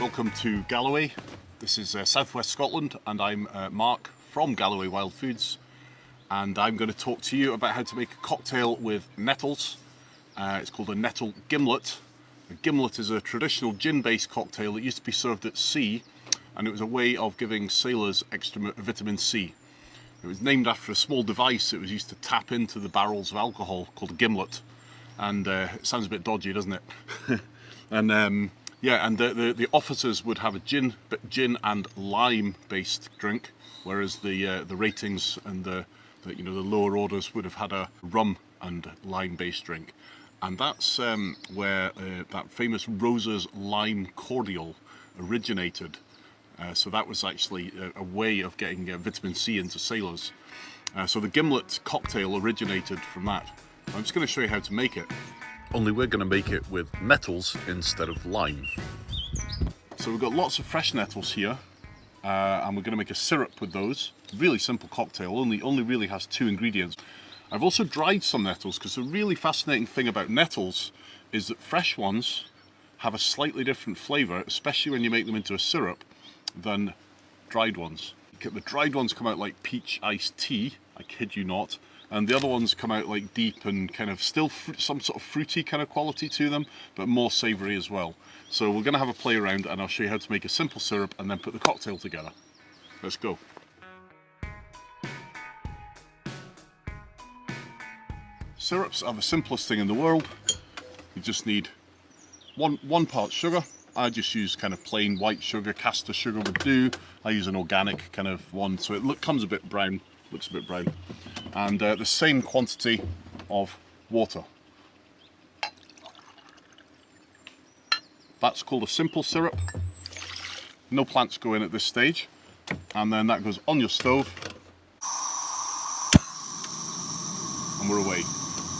welcome to Galloway. This is southwest Scotland and I'm Mark from Galloway Wild Foods, and I'm going to talk to you about how to make a cocktail with nettles. It's called a nettle gimlet. A gimlet is a traditional gin-based cocktail that used to be served at sea, and it was a way of giving sailors extra vitamin C. It was named after a small device that was used to tap into the barrels of alcohol called a gimlet, and it sounds a bit dodgy, doesn't it? And yeah, and the officers would have a gin and lime based drink, whereas the ratings and the lower orders would have had a rum and lime based drink. And that's where that famous Rosa's lime cordial originated. So that was actually a way of getting vitamin C into sailors. So the gimlet cocktail originated from that. I'm just going to show you how to make it. Only we're going to make it with nettles instead of lime. So we've got lots of fresh nettles here, and we're going to make a syrup with those. Really simple cocktail, only really has 2 ingredients. I've also dried some nettles, because the really fascinating thing about nettles is that fresh ones have a slightly different flavour, especially when you make them into a syrup, than dried ones. The dried ones come out like peach iced tea, I kid you not, and the other ones come out like deep and kind of still some sort of fruity kind of quality to them, but more savoury as well. So we're going to have a play around and I'll show you how to make a simple syrup and then put the cocktail together. Let's go. Syrups are the simplest thing in the world. You just need one part sugar. I just use kind of plain white sugar, caster sugar would do. I use an organic kind of one, so it comes a bit brown, looks a bit brown. And the same quantity of water. That's called a simple syrup. No plants go in at this stage. And then that goes on your stove. And we're away.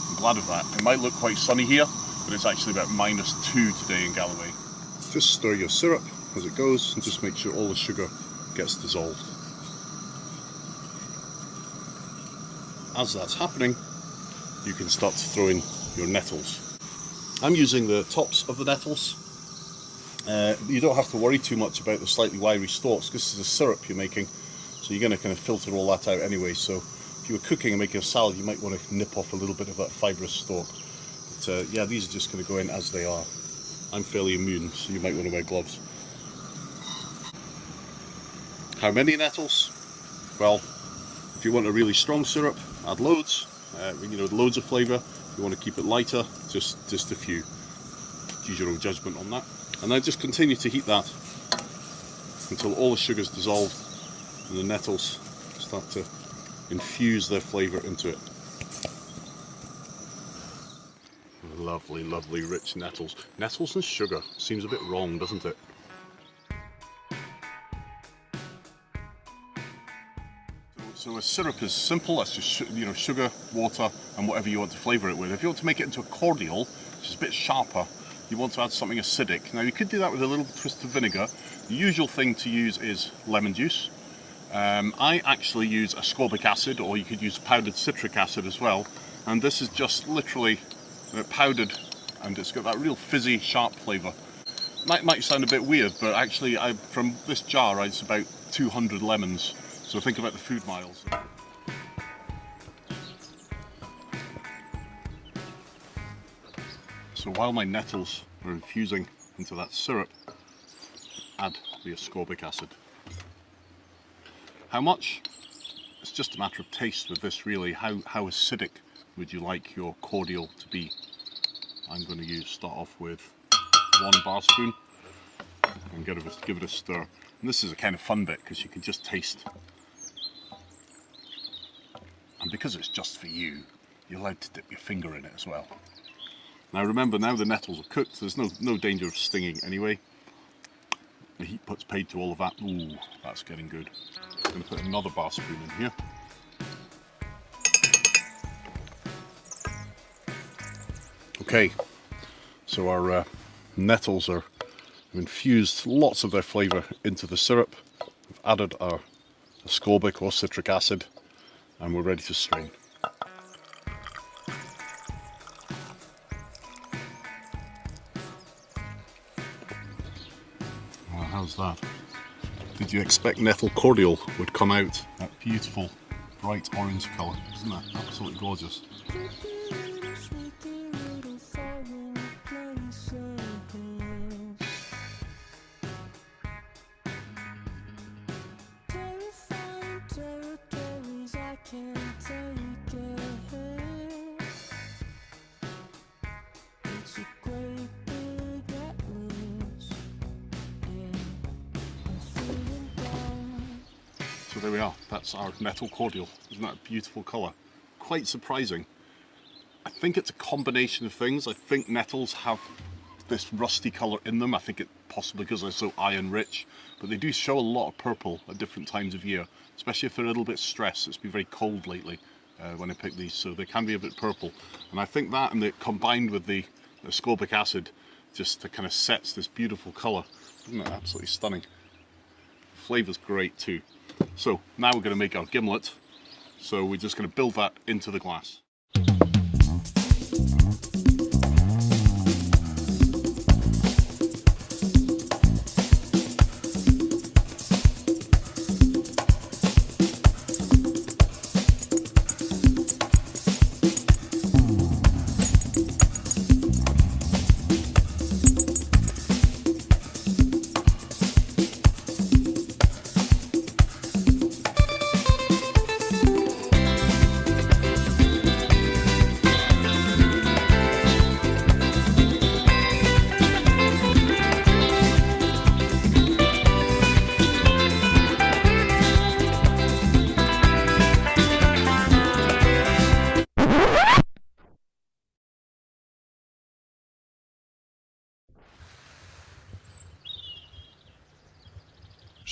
I'm glad of that. It might look quite sunny here, but it's actually about -2 today in Galloway. Just stir your syrup as it goes and just make sure all the sugar gets dissolved. As that's happening, you can start to throw in your nettles. I'm using the tops of the nettles. You don't have to worry too much about the slightly wiry stalks because this is a syrup you're making, so you're going to kind of filter all that out anyway. So if you were cooking and making a salad, you might want to nip off a little bit of that fibrous stalk. But yeah, these are just going to go in as they are. I'm fairly immune, so you might want to wear gloves. How many nettles? Well, if you want a really strong syrup, add loads. You know, loads of flavour. If you want to keep it lighter, just a few. Use your own judgment on that. And then just continue to heat that until all the sugar's dissolved and the nettles start to infuse their flavour into it. Lovely, lovely rich nettles. Nettles and sugar. Seems a bit wrong, doesn't it? So a syrup is simple. That's just sugar, water, and whatever you want to flavour it with. If you want to make it into a cordial, which is a bit sharper, you want to add something acidic. Now you could do that with a little twist of vinegar. The usual thing to use is lemon juice. I actually use ascorbic acid, or you could use powdered citric acid as well. And this is just literally powdered, and it's got that real fizzy, sharp flavour. Might sound a bit weird, but actually from this jar it's about 200 lemons. So think about the food miles. So while my nettles are infusing into that syrup, add the ascorbic acid. How much? It's just a matter of taste with this really. How acidic would you like your cordial to be? I'm going to start off with 1 bar spoon and give it a stir. And this is a kind of fun bit because you can just taste. And because it's just for you, you're allowed to dip your finger in it as well. Now remember, now the nettles are cooked, there's no danger of stinging anyway. The heat puts paid to all of that. Ooh, that's getting good. I'm going to put another bar spoon in here. Okay, so our nettles are infused lots of their flavour into the syrup. We've added our ascorbic or citric acid, and we're ready to strain. Well, how's that? Did you expect nettle cordial would come out that beautiful bright orange colour? Isn't that absolutely gorgeous? So there we are, that's our nettle cordial. Isn't that a beautiful colour? Quite surprising. I think it's a combination of things. I think nettles have this rusty colour in them. I think it possibly because they're so iron rich, but they do show a lot of purple at different times of year, especially if they're a little bit stressed. It's been very cold lately when I picked these, so they can be a bit purple. And I think that, and combined with the ascorbic acid, just kind of sets this beautiful colour. Isn't it absolutely stunning? The flavour's great too. So now we're going to make our gimlet. So we're just going to build that into the glass.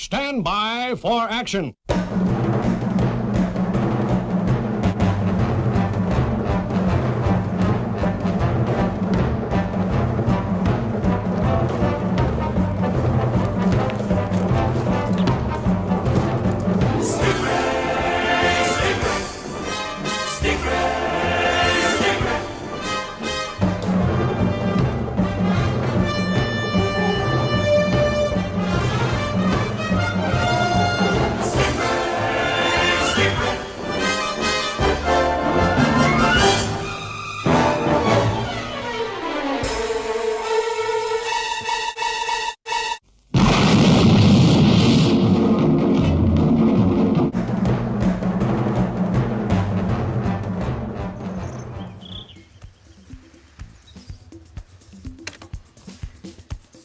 stand by for action.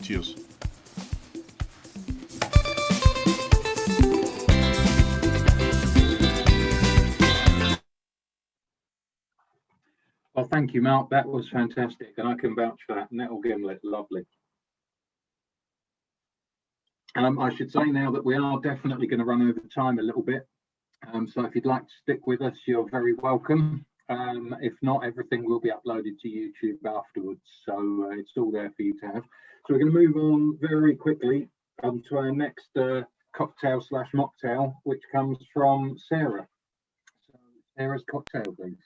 Cheers. Well, thank you, Mark. That was fantastic, and I can vouch for that. Nettle gimlet, lovely. I should say now that we are definitely going to run over time a little bit. So if you'd like to stick with us, you're very welcome. If not, everything will be uploaded to YouTube afterwards, so it's all there for you to have. So we're going to move on very quickly to our next cocktail slash mocktail, which comes from Sarah. So Sarah's cocktail, please.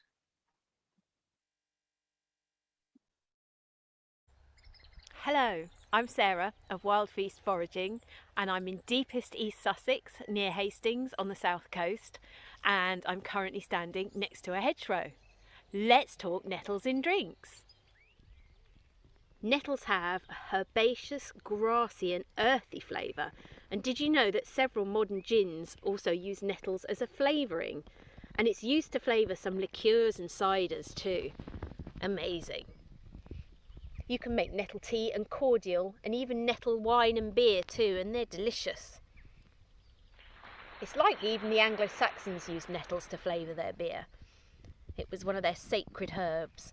Hello, I'm Sarah of Wild Feast Foraging, and I'm in deepest East Sussex near Hastings on the south coast, and I'm currently standing next to a hedgerow. Let's talk nettles in drinks. Nettles have a herbaceous, grassy and earthy flavour, and did you know that several modern gins also use nettles as a flavouring? And it's used to flavour some liqueurs and ciders too. Amazing. You can make nettle tea and cordial, and even nettle wine and beer too, and they're delicious. It's like even the Anglo-Saxons used nettles to flavour their beer. It was one of their sacred herbs.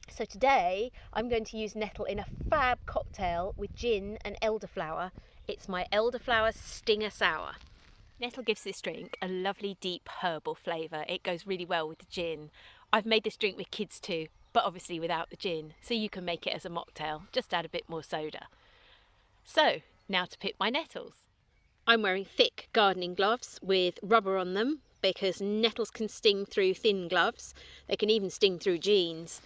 So today I'm going to use nettle in a fab cocktail with gin and elderflower. It's my elderflower stinger sour. Nettle gives this drink a lovely deep herbal flavour. It goes really well with the gin. I've made this drink with kids too, but obviously without the gin, so you can make it as a mocktail, just add a bit more soda. So, now to pick my nettles. I'm wearing thick gardening gloves with rubber on them because nettles can sting through thin gloves. They can even sting through jeans.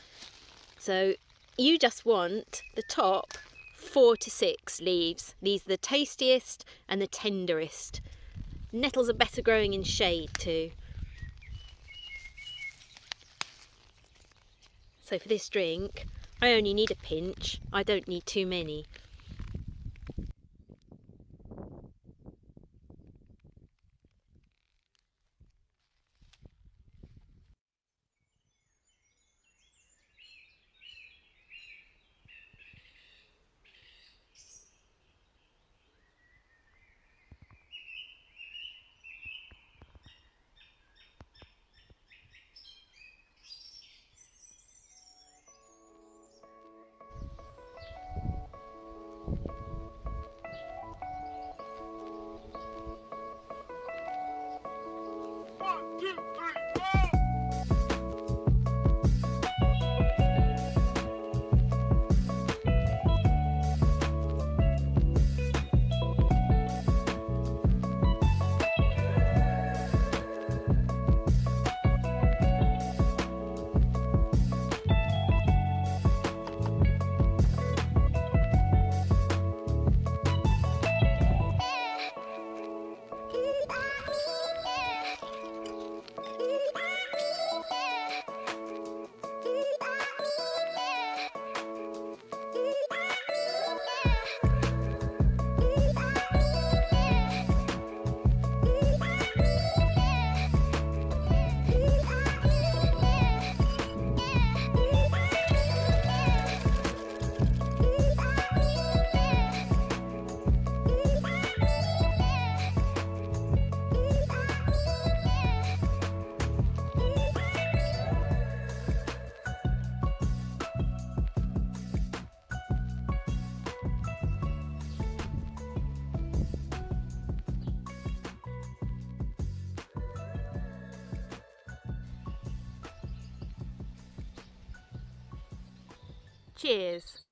So you just want the top 4 to 6 leaves. These are the tastiest and the tenderest. Nettles are better growing in shade too. So for this drink, I only need a pinch. I don't need too many. Cheers.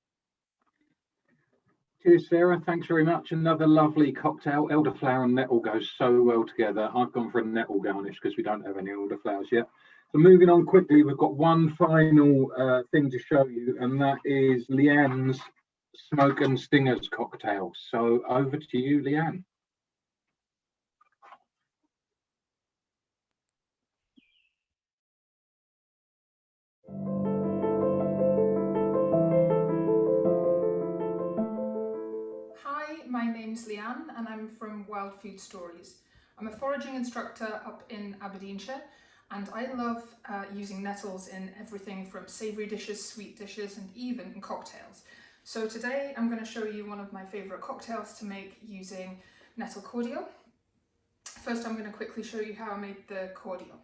Cheers, Sarah. Thanks very much. Another lovely cocktail. Elderflower and nettle goes so well together. I've gone for a nettle garnish because we don't have any elderflowers yet. So moving on quickly, we've got one final thing to show you, and that is Leanne's Smoke and Stingers cocktail. So over to you, Leanne. Hi, my name's Leanne and I'm from Wild Food Stories. I'm a foraging instructor up in Aberdeenshire, and I love using nettles in everything from savoury dishes, sweet dishes, and even in cocktails. So today I'm going to show you one of my favourite cocktails to make using nettle cordial. First I'm going to quickly show you how I made the cordial.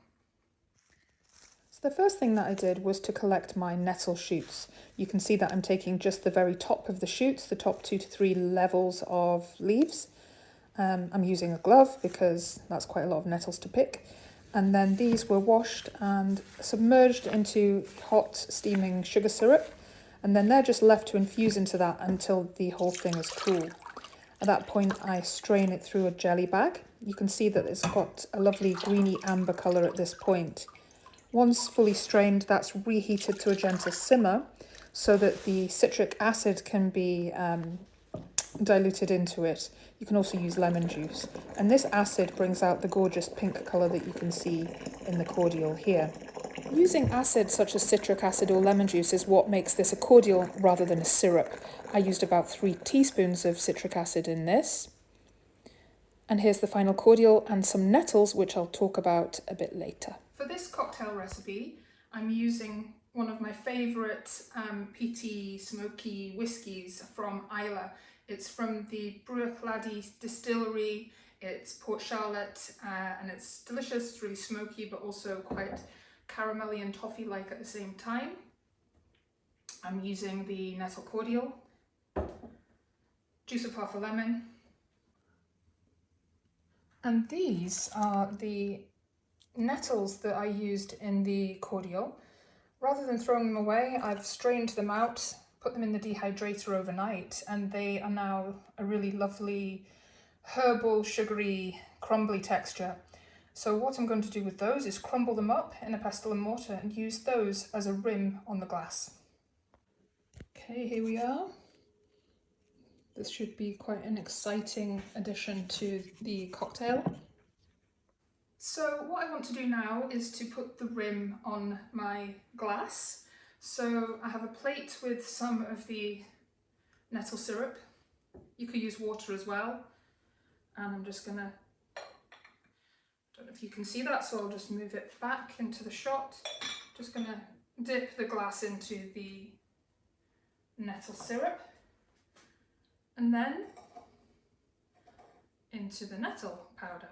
So the first thing that I did was to collect my nettle shoots. You can see that I'm taking just the very top of the shoots, the top 2 to 3 levels of leaves. I'm using a glove because that's quite a lot of nettles to pick. And then these were washed and submerged into hot steaming sugar syrup. And then they're just left to infuse into that until the whole thing is cool. At that point, I strain it through a jelly bag. You can see that it's got a lovely greeny amber colour at this point. Once fully strained, that's reheated to a gentle simmer so that the citric acid can be diluted into it. You can also use lemon juice. And this acid brings out the gorgeous pink colour that you can see in the cordial here. Using acid such as citric acid or lemon juice is what makes this a cordial rather than a syrup. I used about 3 teaspoons of citric acid in this. And here's the final cordial and some nettles, which I'll talk about a bit later. For this cocktail recipe, I'm using one of my favourite peaty, smoky whiskies from Islay. It's from the Bruichladdich distillery. It's Port Charlotte and it's delicious. It's really smoky, but also quite caramelly and toffee-like at the same time. I'm using the nettle cordial, juice of half a lemon, and these are the nettles that I used in the cordial. Rather than throwing them away, I've strained them out, put them in the dehydrator overnight, and they are now a really lovely herbal, sugary, crumbly texture. So what I'm going to do with those is crumble them up in a pestle and mortar and use those as a rim on the glass. Okay, here we are. This should be quite an exciting addition to the cocktail. So what I want to do now is to put the rim on my glass. So I have a plate with some of the nettle syrup. You could use water as well. And I'm just gonna, don't know if you can see that, so I'll just move it back into the shot. Just gonna dip the glass into the nettle syrup and then into the nettle powder.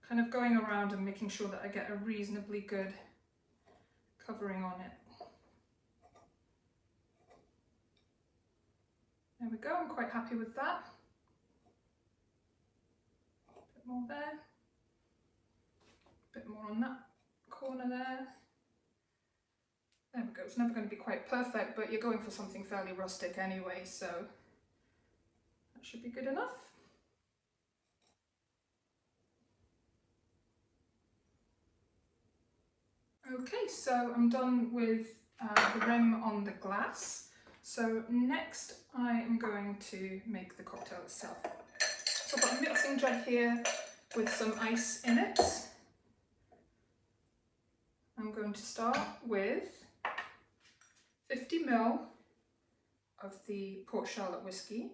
Kind of going around and making sure that I get a reasonably good covering on it. There we go, I'm quite happy with that. A bit more there. A bit more on that corner there. There we go, it's never going to be quite perfect, but you're going for something fairly rustic anyway, so that should be good enough. Okay, so I'm done with the rim on the glass. So next I am going to make the cocktail itself. So I've got a mixing jug here with some ice in it. I'm going to start with 50 ml of the Port Charlotte whiskey.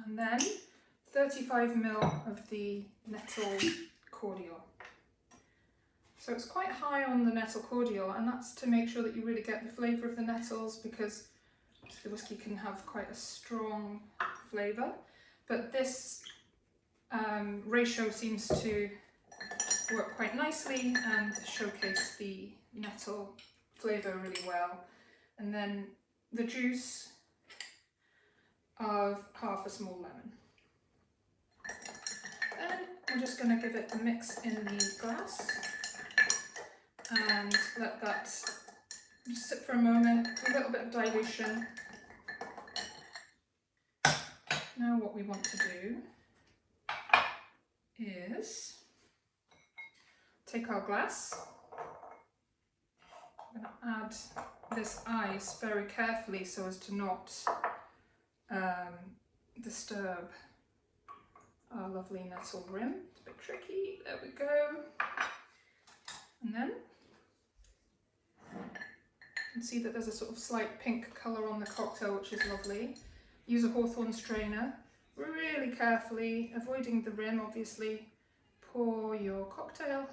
And then 35 ml of the nettle cordial. So it's quite high on the nettle cordial, and that's to make sure that you really get the flavour of the nettles, because the whiskey can have quite a strong flavour. But this ratio seems to work quite nicely and showcase the nettle flavour really well. And then the juice of half a small lemon. Then I'm just going to give it a mix in the glass and let that just sit for a moment, a little bit of dilution. Now what we want to do is take our glass. I'm going to add this ice very carefully so as to not disturb our lovely nettle rim. It's a bit tricky, there we go. And then you can see that there's a sort of slight pink colour on the cocktail, which is lovely. Use a hawthorn strainer, really carefully, avoiding the rim obviously. Pour your cocktail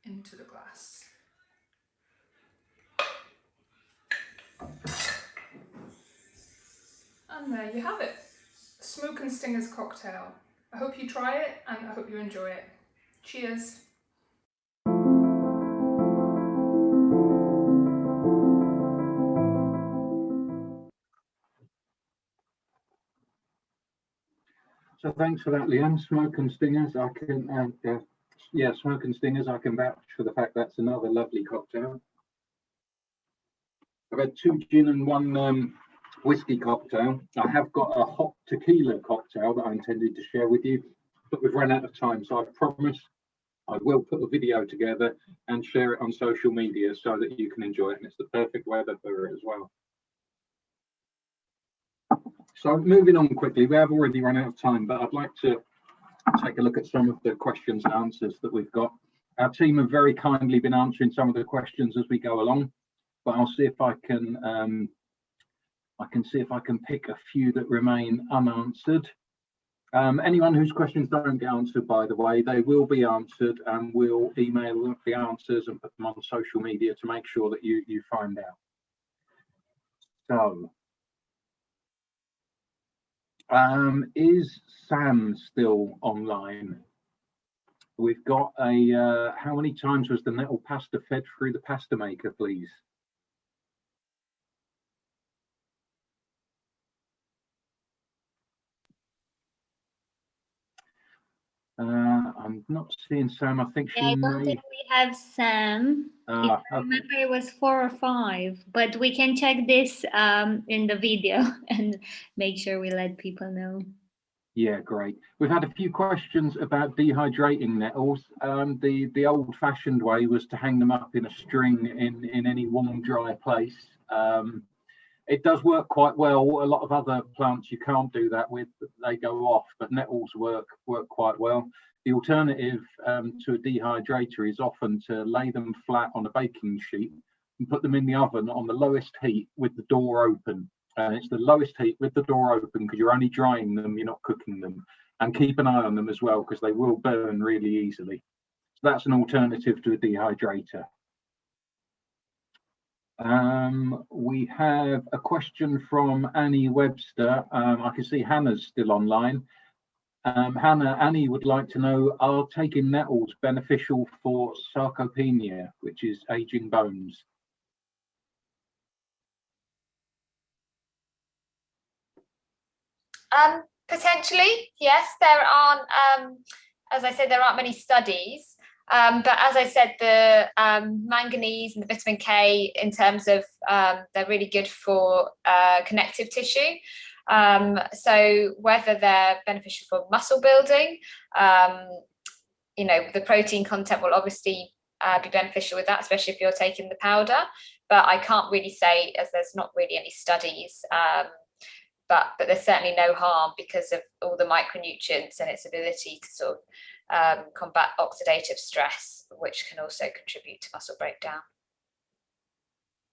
into the glass. And there you have it, Smoke and Stingers cocktail. I hope you try it and I hope you enjoy it. Cheers. So thanks for that, Leanne. Smoke and Stingers, I can, yeah, Smoke and Stingers, I can vouch for the fact that's another lovely cocktail. I've had 2 gin and 1 whiskey cocktail. I have got a hot tequila cocktail that I intended to share with you, but we've run out of time. So I promise I will put a video together and share it on social media so that you can enjoy it. And it's the perfect weather for it as well. So moving on quickly, we have already run out of time, but I'd like to take a look at some of the questions and answers that we've got. Our team have very kindly been answering some of the questions as we go along, but I'll see if I can pick a few that remain unanswered. Anyone whose questions don't get answered, by the way, they will be answered, and we'll email the answers and put them on social media to make sure that you find out. So, is Sam still online? We've got a, how many times was the nettle pasta fed through the pasta maker, please? I'm not seeing Sam. I think she I don't think we have Sam. I remember it was 4 or 5, but we can check this in the video and make sure we let people know. Yeah, great. We've had a few questions about dehydrating nettles. The old-fashioned way was to hang them up in a string in any warm, dry place. It does work quite well. A lot of other plants you can't do that with; they go off. But nettles work quite well. The alternative to a dehydrator is often to lay them flat on a baking sheet and put them in the oven on the lowest heat with the door open. It's the lowest heat with the door open because you're only drying them, you're not cooking them. And keep an eye on them as well because they will burn really easily. So that's an alternative to a dehydrator. We have a question from Annie Webster. I can see Hannah's still online. Annie would like to know, are taking nettles beneficial for sarcopenia, which is aging bones? Potentially, yes. There aren't, as I said, there aren't many studies. But as I said, the manganese and the vitamin K, in terms of they're really good for connective tissue. So whether they're beneficial for muscle building, you know, the protein content will obviously be beneficial with that, especially if you're taking the powder. But I can't really say, as there's not really any studies. But there's certainly no harm because of all the micronutrients and its ability to sort of combat oxidative stress, which can also contribute to muscle breakdown.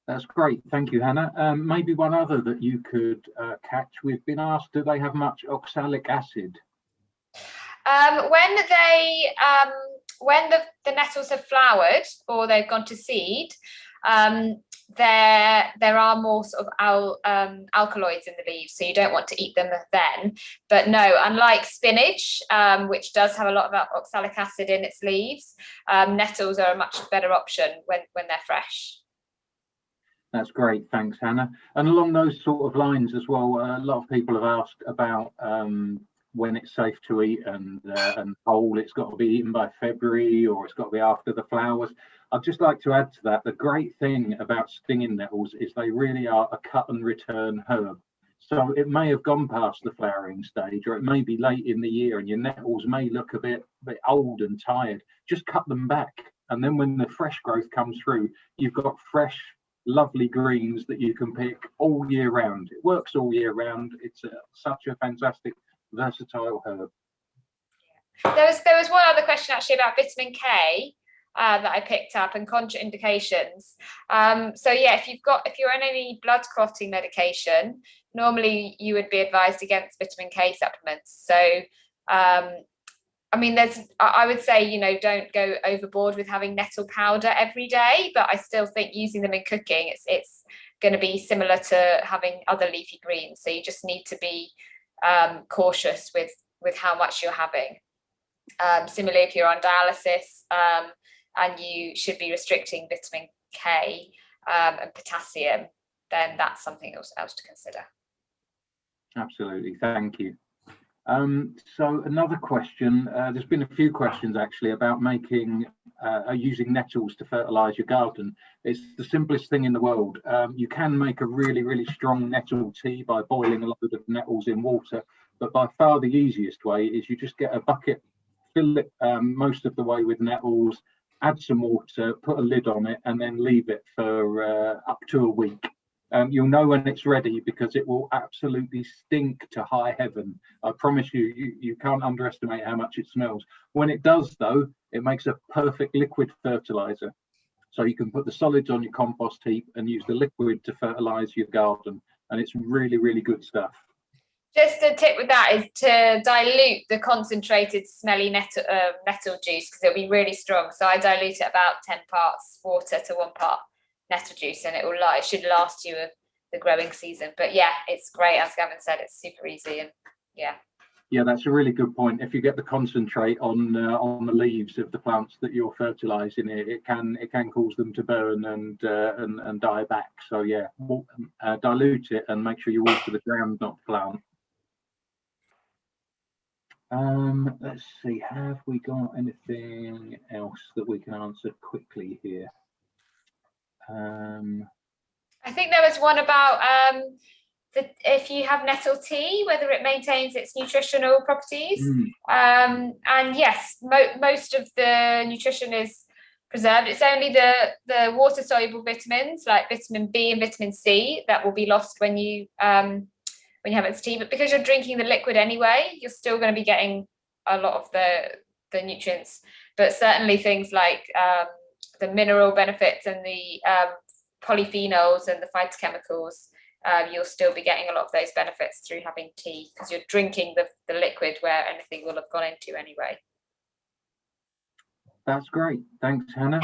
That's great, thank you, Hannah. Maybe one other that you could catch. We've been asked, do they have much oxalic acid? When the nettles have flowered or they've gone to seed, there are more sort of alkaloids in the leaves, so you don't want to eat them then. But no, unlike spinach, which does have a lot of oxalic acid in its leaves, nettles are a much better option when they're fresh. That's great, thanks, Hannah. And along those sort of lines as well, a lot of people have asked about when it's safe to eat, and whole, it's got to be eaten by February, or it's got to be after the flowers. I'd just like to add to that, the great thing about stinging nettles is they really are a cut and return herb. So it may have gone past the flowering stage, or it may be late in the year, and your nettles may look a bit old and tired. Just cut them back, and then when the fresh growth comes through, you've got fresh, lovely greens that you can pick all year round. It works all year round. It's such a fantastic, versatile herb. There was one other question actually about vitamin K that I picked up, and contraindications. So yeah, if you're on any blood clotting medication, normally you would be advised against vitamin K supplements. So I mean, I would say, you know, don't go overboard with having nettle powder every day, but I still think using them in cooking, it's going to be similar to having other leafy greens. So you just need to be cautious with how much you're having. Similarly, if you're on dialysis, and you should be restricting vitamin K and potassium, then that's something else to consider. Absolutely, thank you. So another question, there's been a few questions actually about using nettles to fertilize your garden. It's the simplest thing in the world. You can make a really strong nettle tea by boiling a load of nettles in water, but by far the easiest way is you just get a bucket, fill it most of the way with nettles, add some water, put a lid on it, and then leave it for up to a week. You'll know when it's ready because it will absolutely stink to high heaven. I promise you, you can't underestimate how much it smells. When it does, though, it makes a perfect liquid fertilizer. So you can put the solids on your compost heap and use the liquid to fertilize your garden. And it's really good stuff. Just a tip with that is to dilute the concentrated smelly nettle juice, because it'll be really strong. So I dilute it about 10 parts water to 1 part nettle juice, and it should last you the growing season. But yeah, it's great. As Gavin said, it's super easy, and yeah, that's a really good point. If you get the concentrate on the leaves of the plants that you're fertilizing, it can cause them to burn and die back. So yeah, dilute it and make sure you water the ground, not the plant. Let's see, have we got anything else that we can answer quickly here? I think there was one about if you have nettle tea, whether it maintains its nutritional properties. And yes, most of the nutrition is preserved. It's only the water soluble vitamins like vitamin B and vitamin C that will be lost when you have its tea. But because you're drinking the liquid anyway, you're still going to be getting a lot of the nutrients. But certainly things like the mineral benefits and the polyphenols and the phytochemicals, you'll still be getting a lot of those benefits through having tea, because you're drinking the liquid where anything will have gone into anyway. That's great. Thanks, Hannah.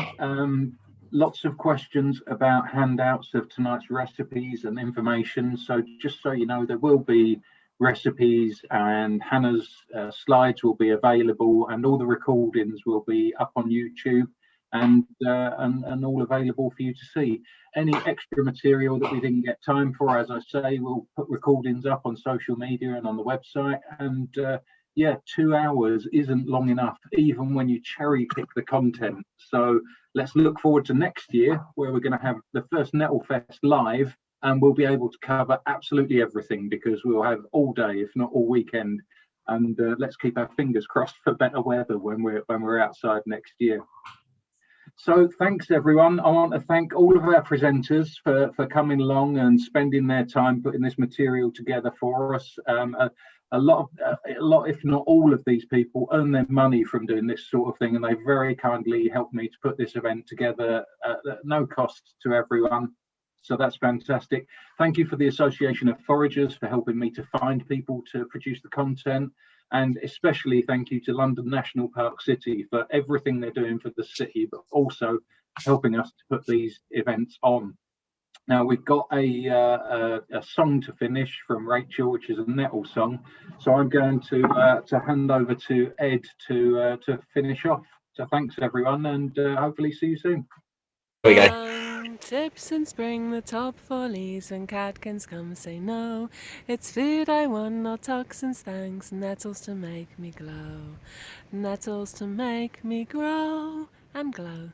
Lots of questions about handouts of tonight's recipes and information. So just so you know, there will be recipes, and Hannah's slides will be available, and all the recordings will be up on YouTube and all available for you to see. Any extra material that we didn't get time for, as I say, we'll put recordings up on social media and on the website. And yeah, 2 hours isn't long enough, even when you cherry pick the content. So let's look forward to next year, where we're going to have the first NettleFest live, and we'll be able to cover absolutely everything, because we'll have all day, if not all weekend. And let's keep our fingers crossed for better weather when we're outside next year. So thanks everyone. I want to thank all of our presenters for coming along and spending their time putting this material together for us. A lot, if not all of these people earn their money from doing this sort of thing, and they very kindly helped me to put this event together at no cost to everyone. So that's fantastic. Thank you for the Association of Foragers for helping me to find people to produce the content. And especially thank you to London National Park City for everything they're doing for the city, but also helping us to put these events on. Now we've got a song to finish from Rachel, which is a Nettle song. So I'm going to hand over to Ed to finish off. So thanks everyone, and hopefully see you soon. we go. Tips in spring, the top 4 leaves when catkins come say no. It's food I want, not toxins, thanks. Nettles to make me glow. Nettles to make me grow and glow.